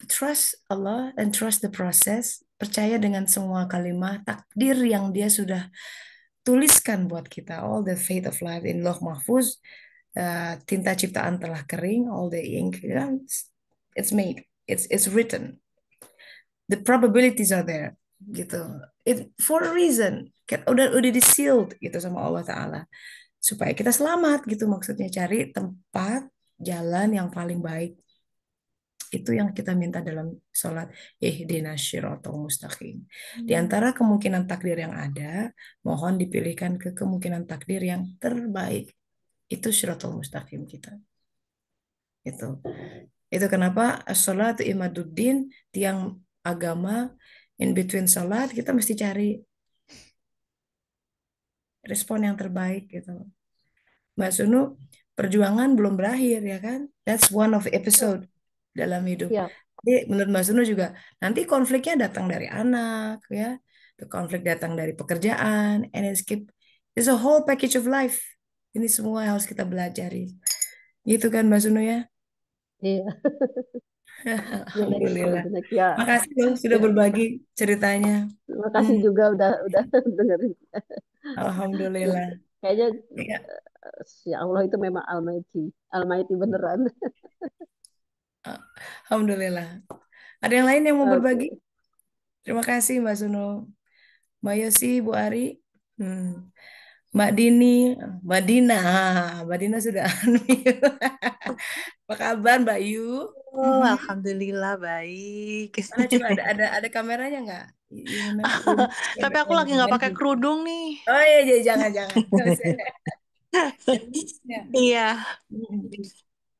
Trust Allah and trust the process. Percaya dengan semua kalimat takdir yang dia sudah tuliskan buat kita. All the fate of life in Lauh Mahfuz. Tinta ciptaan telah kering. All the ink, you know, it's made. It's written. The probabilities are there. Gitu. It for a reason. Udah di sealed gitu sama Allah Ta'ala. Supaya kita selamat gitu, maksudnya cari tempat jalan yang paling baik. Itu yang kita minta dalam sholat ihdinas syiratal mustaqim. Di antara kemungkinan takdir yang ada, mohon dipilihkan ke kemungkinan takdir yang terbaik. Itu syiratal mustaqim kita. Itu kenapa sholat imaduddin, tiang agama, in between sholat kita mesti cari respon yang terbaik gitu. Mbak Sunu, perjuangan belum berakhir ya kan? That's one of episode dalam hidup. Ya. Jadi menurut Mbak Sunu juga nanti konfliknya datang dari anak ya, konflik datang dari pekerjaan, and it's a whole package of life. Ini semua harus kita belajari. Gitu kan Mbak Sunu ya? Iya. Alhamdulillah. Ya. Makasih loh sudah berbagi ceritanya. Terima kasih juga udah dengerin. Alhamdulillah. Kayaknya Ya. ya Allah itu memang Almighty beneran. Alhamdulillah. Ada yang lain yang mau Oke. berbagi? Terima kasih Mbak Suno. Mbak Yosi, Bu Ari, Mbak Dini, Mbak Dina. Mbak Dina sudah unmute. Apa kabar Mbak Yu? Oh, alhamdulillah baik. Mana coba ada kameranya nggak? Tapi aku lagi nggak pakai kerudung nih. Oh iya, jangan. Iya,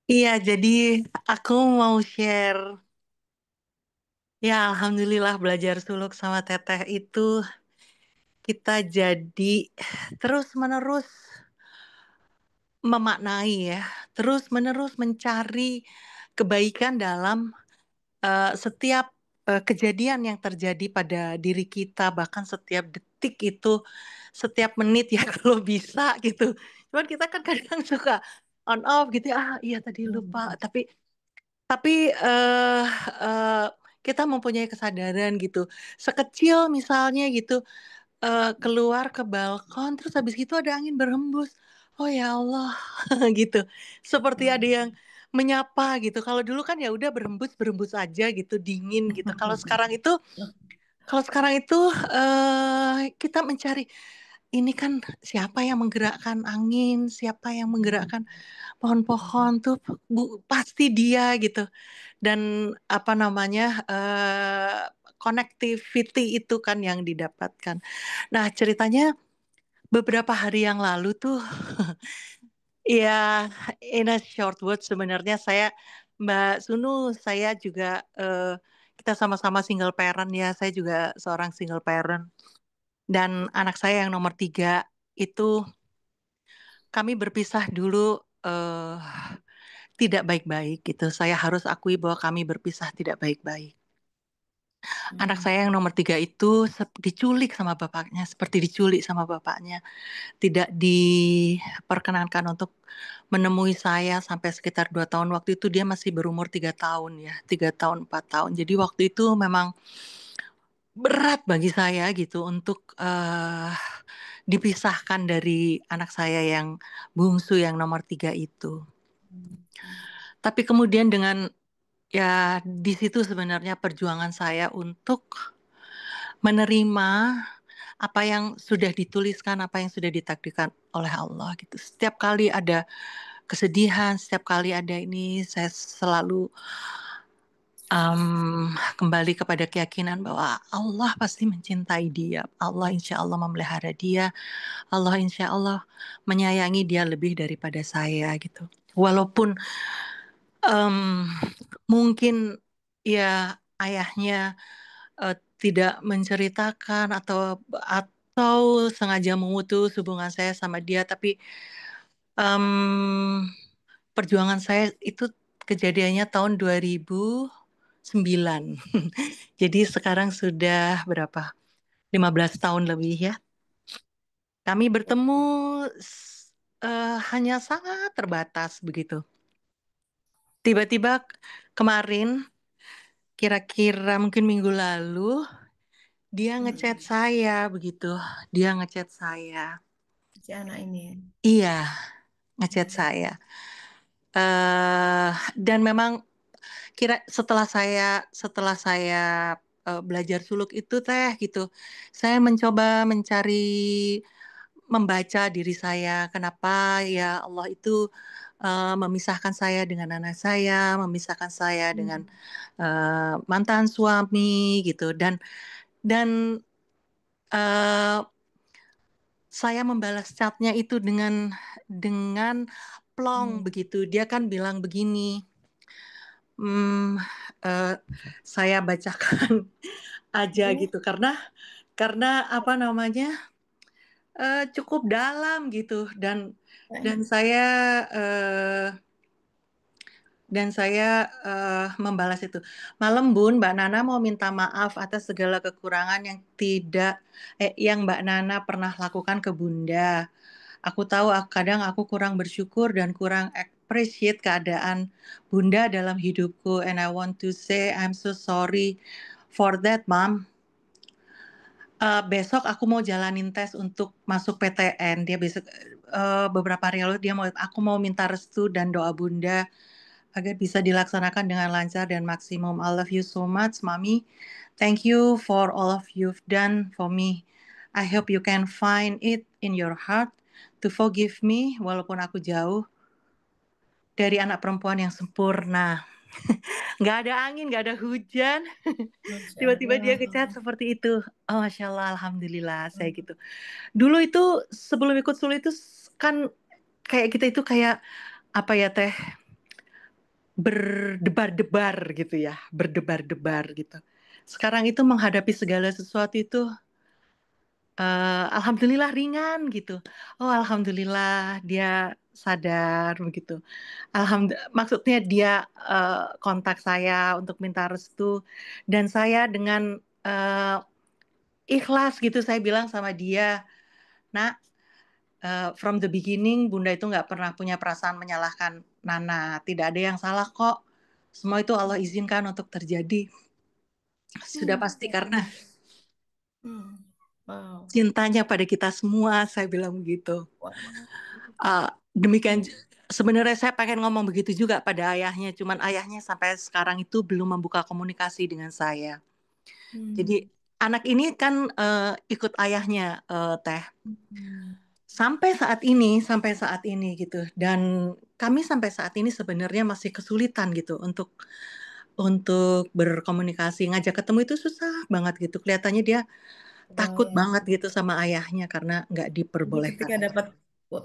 iya. Jadi aku mau share. Ya, alhamdulillah belajar suluk sama Teteh itu kita jadi terus-menerus memaknai ya, terus-menerus mencari kebaikan dalam setiap kejadian yang terjadi pada diri kita, bahkan setiap detik itu, setiap menit ya kalau bisa gitu. Cuman kita kan kadang suka on off gitu ya, iya tadi lupa. Tapi kita mempunyai kesadaran gitu. Sekecil misalnya gitu, keluar ke balkon, terus habis itu ada angin berhembus. Oh ya Allah, gitu. Seperti ada yang menyapa gitu. Kalau dulu kan ya udah berhembus aja gitu, dingin gitu. Kalau sekarang itu kita mencari ini kan siapa yang menggerakkan angin, siapa yang menggerakkan pohon-pohon tuh, pasti dia gitu. Dan apa namanya connectivity itu kan yang didapatkan. Nah ceritanya beberapa hari yang lalu tuh ya in a short word sebenarnya Mbak Sunu saya juga kita sama-sama single parent ya, saya juga seorang single parent dan anak saya yang nomor 3 itu kami berpisah dulu tidak baik-baik gitu. Saya harus akui bahwa kami berpisah tidak baik-baik. Anak saya yang nomor 3 itu diculik sama bapaknya, seperti diculik sama bapaknya. Tidak diperkenankan untuk menemui saya sampai sekitar 2 tahun. Waktu itu dia masih berumur 3 tahun ya, 3 tahun, 4 tahun. Jadi waktu itu memang berat bagi saya gitu untuk dipisahkan dari anak saya yang bungsu yang nomor 3 itu. Tapi kemudian dengan ya di situ sebenarnya perjuangan saya untuk menerima apa yang sudah dituliskan, apa yang sudah ditakdirkan oleh Allah gitu. Setiap kali ada kesedihan, setiap kali ada ini, saya selalu kembali kepada keyakinan bahwa Allah pasti mencintai dia. Allah insya Allah memelihara dia. Allah insya Allah menyayangi dia lebih daripada saya gitu. Walaupun mungkin ya ayahnya tidak menceritakan atau sengaja memutus hubungan saya sama dia, tapi perjuangan saya itu kejadiannya tahun 2009. Jadi sekarang sudah berapa? 15 tahun lebih ya. Kami bertemu hanya sangat terbatas begitu. Tiba-tiba kemarin, kira-kira mungkin minggu lalu, dia ngechat saya begitu. Dia ngechat saya. Si anak ini. Iya, ngechat saya. Dan memang setelah saya belajar suluk itu teh gitu, saya mencoba membaca diri saya, kenapa ya Allah itu memisahkan saya dengan anak saya, memisahkan saya dengan mantan suami gitu, dan saya membalas chatnya itu dengan plong begitu. Dia kan bilang begini, saya bacakan aja gitu karena apa namanya cukup dalam gitu dan saya membalas itu. Malam Bun, Mbak Nana mau minta maaf atas segala kekurangan yang Mbak Nana pernah lakukan ke Bunda. Aku tahu kadang aku kurang bersyukur dan kurang appreciate keadaan Bunda dalam hidupku, and I want to say I'm so sorry for that, Mom. Besok aku mau jalanin tes untuk masuk PTN. Dia besok beberapa hari lalu aku mau minta restu dan doa Bunda agar bisa dilaksanakan dengan lancar dan maksimum. I love you so much, Mami. Thank you for all of you've done for me. I hope you can find it in your heart to forgive me walaupun aku jauh dari anak perempuan yang sempurna. Nggak ada angin, nggak ada hujan. Tiba-tiba dia ngechat seperti itu. Oh, Masya Allah, Alhamdulillah, saya gitu. Dulu itu sebelum ikut Sulu itu kan kayak kita itu kayak apa ya teh, berdebar-debar gitu ya, berdebar-debar gitu. Sekarang itu menghadapi segala sesuatu itu alhamdulillah ringan gitu. Oh, alhamdulillah dia sadar begitu. Maksudnya dia kontak saya untuk minta restu dan saya dengan ikhlas gitu saya bilang sama dia, "Nak, from the beginning Bunda itu nggak pernah punya perasaan menyalahkan Nana. Tidak ada yang salah kok. Semua itu Allah izinkan untuk terjadi. Sudah pasti karena Wow. cintanya pada kita semua," saya bilang begitu. Wow. Demikian sebenarnya saya pengen ngomong begitu juga pada ayahnya, cuman ayahnya sampai sekarang itu belum membuka komunikasi dengan saya. Jadi anak ini kan ikut ayahnya, Teh. Sampai saat ini gitu. Dan kami sampai saat ini sebenarnya masih kesulitan gitu untuk berkomunikasi, ngajak ketemu itu susah banget gitu. Kelihatannya dia takut Bayang. banget gitu sama ayahnya karena nggak Jadi diperbolehkan. ketika dapat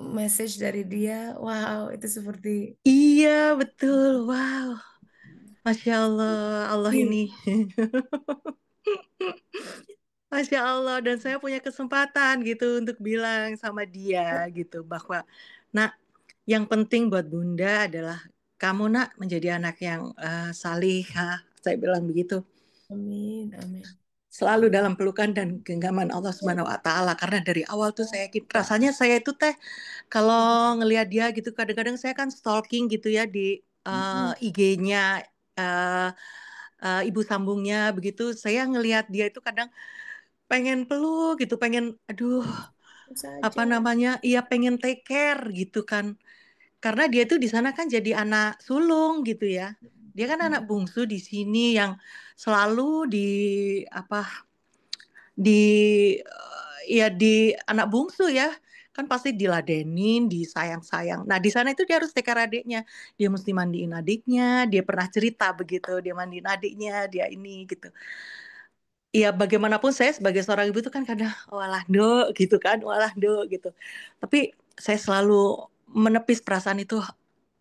message dari dia, wow, itu seperti Iya betul, wow, Masya Allah, Allah ini. Masya Allah, dan saya punya kesempatan gitu untuk bilang sama dia gitu bahwa, "Nak, yang penting buat Bunda adalah kamu nak menjadi anak yang salihah," saya bilang begitu. amin, amin. Selalu dalam pelukan dan genggaman Allah Subhanahu wa Ta'ala. Karena dari awal tuh saya rasanya saya itu Teh kalau ngelihat dia gitu kadang-kadang saya kan stalking gitu ya di IG-nya ibu sambungnya begitu. Saya ngelihat dia itu kadang pengen peluk gitu, pengen aduh apa Saja. namanya? Iya pengen take care gitu kan. Karena dia tuh di sana kan jadi anak sulung gitu ya. Dia kan anak bungsu di sini yang selalu di ya di anak bungsu ya. Kan pasti diladenin, disayang-sayang. Nah, di sana itu dia harus take care adiknya. Dia mesti mandiin adiknya, dia pernah cerita begitu, dia mandiin adiknya, dia ini gitu. Ya bagaimanapun saya sebagai seorang ibu itu kan kadang walah Nduk gitu kan, walah Nduk gitu. Tapi saya selalu menepis perasaan itu Ya,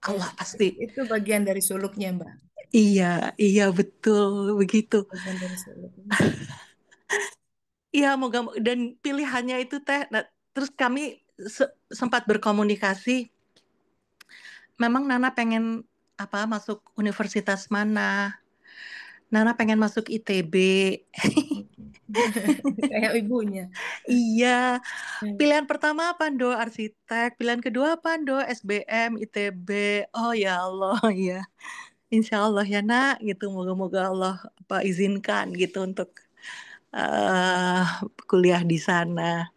Allah pasti. itu bagian dari suluknya, Mbak. Iya, iya betul begitu. Bagian dari suluknya. Iya moga dan pilihannya itu Teh. Nah, terus kami sempat berkomunikasi. Memang Nana pengen masuk universitas mana? Nana pengen masuk ITB. Kayak ibunya. Iya. Pilihan pertama apa Ndo? Arsitek. Pilihan kedua apa Ndo? SBM, ITB. Oh ya Allah ya. Insya Allah ya nak gitu. Moga-moga Allah izinkan gitu untuk kuliah di sana.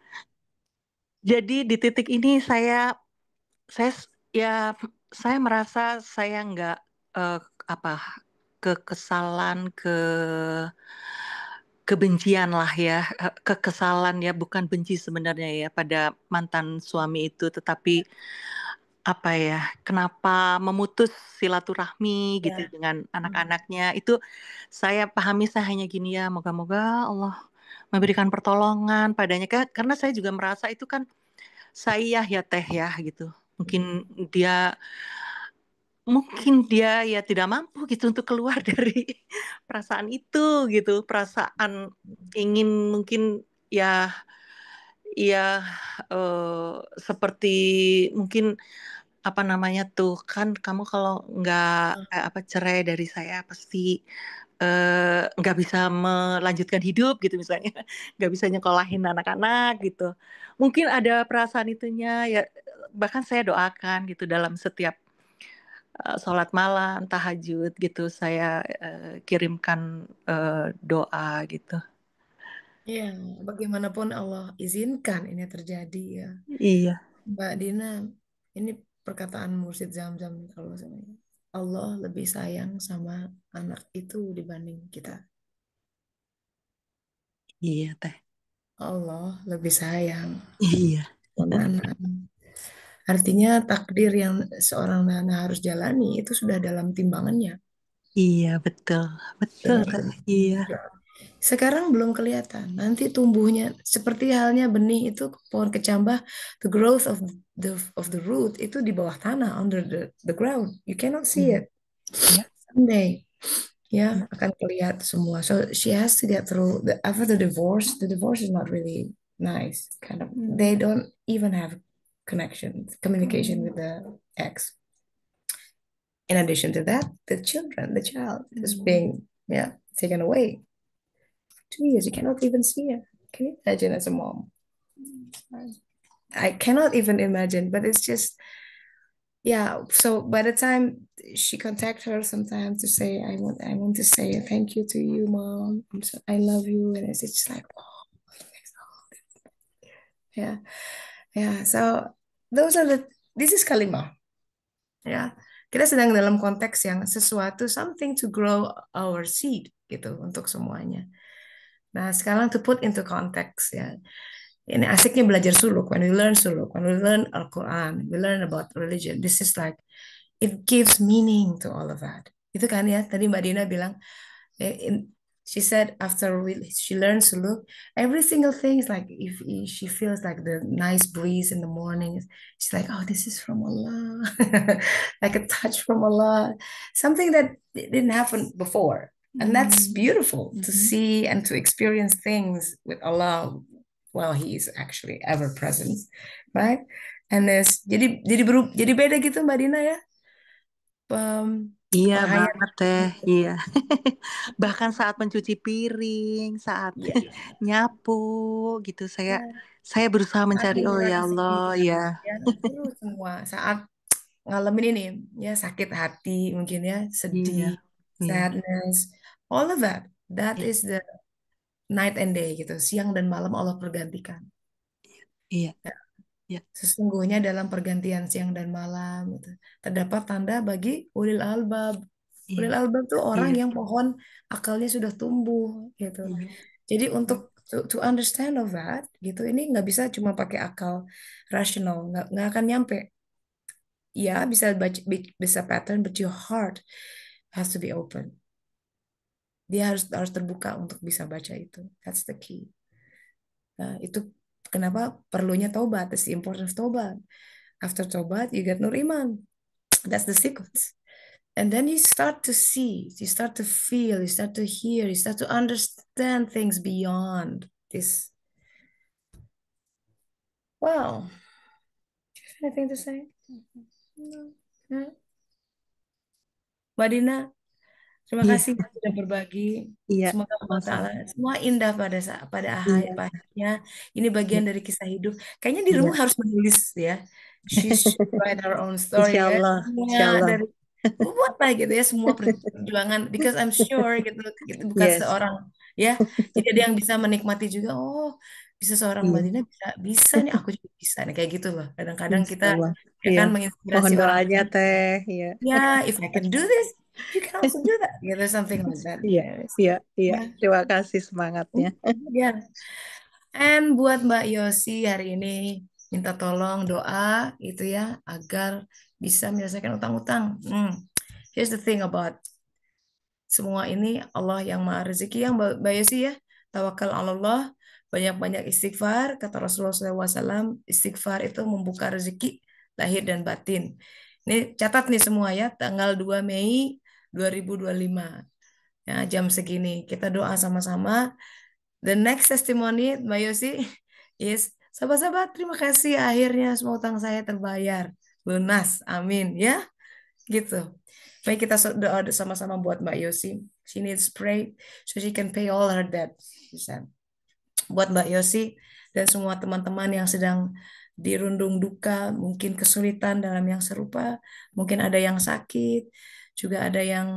Jadi di titik ini saya ya saya merasa saya nggak eh, apa kekesalan kebencian lah ya, kekesalan ya, bukan benci sebenarnya ya pada mantan suami itu, tetapi apa ya, kenapa memutus silaturahmi gitu Ya. dengan anak-anaknya itu saya pahami, saya hanya gini ya, moga-moga Allah memberikan pertolongan padanya karena saya juga merasa itu kan saya ya Teh ya gitu. Dia mungkin dia ya tidak mampu gitu untuk keluar dari perasaan itu gitu, perasaan ingin mungkin ya ya seperti mungkin apa namanya tuh kan kamu kalau nggak cerai dari saya pasti nggak bisa melanjutkan hidup gitu misalnya, nggak bisa nyekolahin anak-anak gitu, mungkin ada perasaan itunya ya, bahkan saya doakan gitu dalam setiap sholat malam, tahajud gitu, saya kirimkan doa gitu. Ya, bagaimanapun Allah izinkan ini terjadi ya. Iya, Mbak Dina, ini perkataan Mursyid Zamzam kalau saya. Allah lebih sayang sama anak itu dibanding kita. iya Teh. Allah lebih sayang Iya, sama anak. Artinya takdir yang seorang Nana harus jalani itu sudah dalam timbangannya. iya betul, betul Dalam Teh. Iya, timbangannya. Sekarang belum kelihatan. Nanti tumbuhnya seperti halnya benih itu pohon kecambah, the growth of the root itu di bawah tanah, under the ground. You cannot see it. iya, Someday, ya akan kelihatan semua. So she has to get through after the divorce. The divorce is not really. nice. Kind of, they don't even have communication with the ex. In addition to that, the child is being taken away. 2 years, you cannot even see her. Can you imagine as a mom? I cannot even imagine, but it's just, so by the time she contact her sometimes to say, I want to say a thank you to you, mom. I love you. And it's just like, oh, yeah. So this is kalimah. Ya, kita sedang dalam konteks yang sesuatu, something to grow our seed gitu untuk semuanya. Nah, sekarang to put into context ya. Ini asiknya belajar suluk. When we learn suluk, when we learn Al-Quran, we learn about religion. This is like, it gives meaning to all of that. Itu kan ya, tadi Mbak Dina bilang, she said after she learns suluk, every single thing is like, if she feels like the nice breeze in the morning, she's like, oh, this is from Allah. Like a touch from Allah. Something that didn't happen before. And that's beautiful to see and to experience things with Allah while He is actually ever present, right? And jadi beda gitu Mbak Dina ya. Iya Penghayat. banget teh, iya. Bahkan saat mencuci piring, saat nyapu gitu, saya berusaha mencari, oh ya Allah, ya. Terus semua saat ngalamin ini ya, sakit hati mungkin ya, sedih, sadness, all of that is the night and day gitu, siang dan malam Allah pergantikan. Iya. Sesungguhnya dalam pergantian siang dan malam gitu, terdapat tanda bagi ulil albab. Ulil albab tuh orang yang pohon akalnya sudah tumbuh gitu. Jadi untuk to understand of that gitu, ini nggak bisa cuma pakai akal rasional, nggak akan nyampe. Ya bisa bisa pattern, but your heart has to be open. Dia harus terbuka untuk bisa baca itu. That's the key. Nah, itu kenapa perlunya taubat. That's the importance of taubat. After taubat, you get nur iman. That's the sequence. And then you start to see, you start to feel, you start to hear, you start to understand things beyond this. Wow. Do you have anything to say? No. Mbak Dina, terima kasih sudah berbagi. Semoga Allah Ta'ala semua indah pada akhirnya. Ini bagian dari kisah hidup. Kayaknya di rumah harus menulis ya. She should write her own story. Insya Allah. Buat lah gitu ya semua perjuangan. Because I'm sure gitu bukan seorang ya. Jadi ada yang bisa menikmati juga. Oh, bisa seorang Mbak Dina bisa nih, aku juga bisa nih, kayak gitu loh. Kadang-kadang kita kan menginspirasi Mohon orang. doanya teh. Yeah, if I can do this, you can also do that. Yeah, there's something like that. Iya. Terima kasih semangatnya. And buat Mbak Yosi hari ini minta tolong doa gitu ya agar bisa menyelesaikan utang-utang. Here's the thing about semua ini, Allah yang Maha Rezeki, yang Mbak Yosi ya, tawakal Allah, banyak-banyak istighfar. Kata Rasulullah SAW, istighfar itu membuka rezeki lahir dan batin. Ini catat nih semua ya, tanggal 2 Mei 2025. Ya, jam segini kita doa sama-sama. The next testimony Mbak Yosi is, sahabat-sahabat, terima kasih akhirnya semua utang saya terbayar lunas, amin ya, gitu. Baik, kita doa sama-sama buat Mbak Yosi. She needs pray so she can pay all her debt. Bisa. Buat Mbak Yosi dan semua teman-teman yang sedang dirundung duka, mungkin kesulitan dalam yang serupa, mungkin ada yang sakit, juga ada yang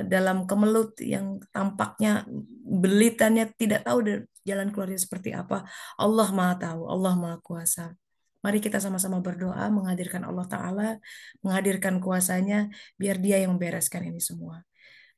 dalam kemelut, yang tampaknya belitannya tidak tahu jalan keluarnya seperti apa. Allah Maha Tahu, Allah Maha Kuasa. Mari kita sama-sama berdoa, menghadirkan Allah Ta'ala, menghadirkan kuasanya, biar Dia yang membereskan ini semua.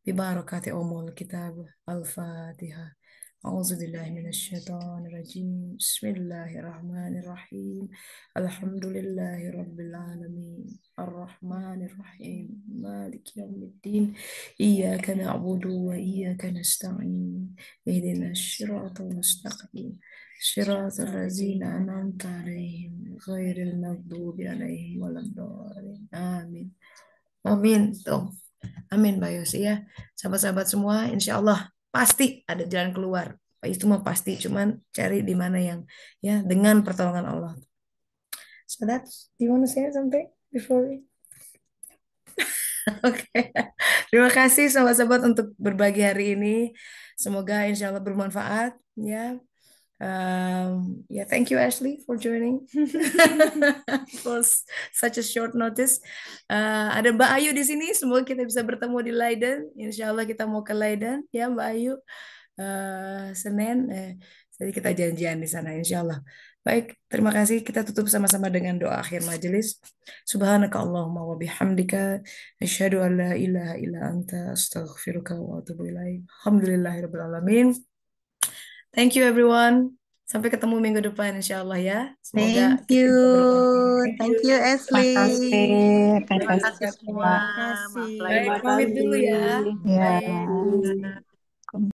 Bibarakati umul kitab al-Fatihah. A'udzubillahi minasyaitonirrajim. Bismillahirrahmanirrahim. Alhamdulillahi rabbil alamin. Arrahmanirrahim. Maliki yaumiddin. Iyyaka na'budu wa iyyaka nasta'in. Ihdinas siratal mustaqim. Siratal ladzina an'amta 'alaihim ghairil maghdubi 'alaihim waladdallin. Amin. Amin. Tuh. Amin Mbak Yosi ya. Sahabat-sahabat semua, insya Allah pasti ada jalan keluar. itu mah pasti, cuman cari di mana yang ya dengan pertolongan Allah. So that's, do you want to say something before we? Oke, terima kasih sahabat-sahabat untuk berbagi hari ini. Semoga insya Allah bermanfaat ya. Yeah, thank you Ashley for joining for such a short notice. Ada Mbak Ayu di sini. Semoga kita bisa bertemu di Leiden. Insya Allah kita mau ke Leiden ya Mbak Ayu. Senin. Jadi kita janjian di sana insya Allah. Baik, terima kasih. Kita tutup sama-sama dengan doa akhir majelis. Subhanaka Allahumma wa bihamdika asyhadu an la ilaha illa anta astaghfiruka wa atubu ilaik. Alhamdulillahirabbil alamin. Thank you everyone. Sampai ketemu minggu depan insya Allah ya. Semoga Thank kita you. bisa berbagi. Thank you, Ashley. Makasih, Kak Terima kasih Tasya. semua. Terima kasih. Maaf lahir Baik, Terima pamit batin. dulu ya. kasih. Ya. Baik. Kasih.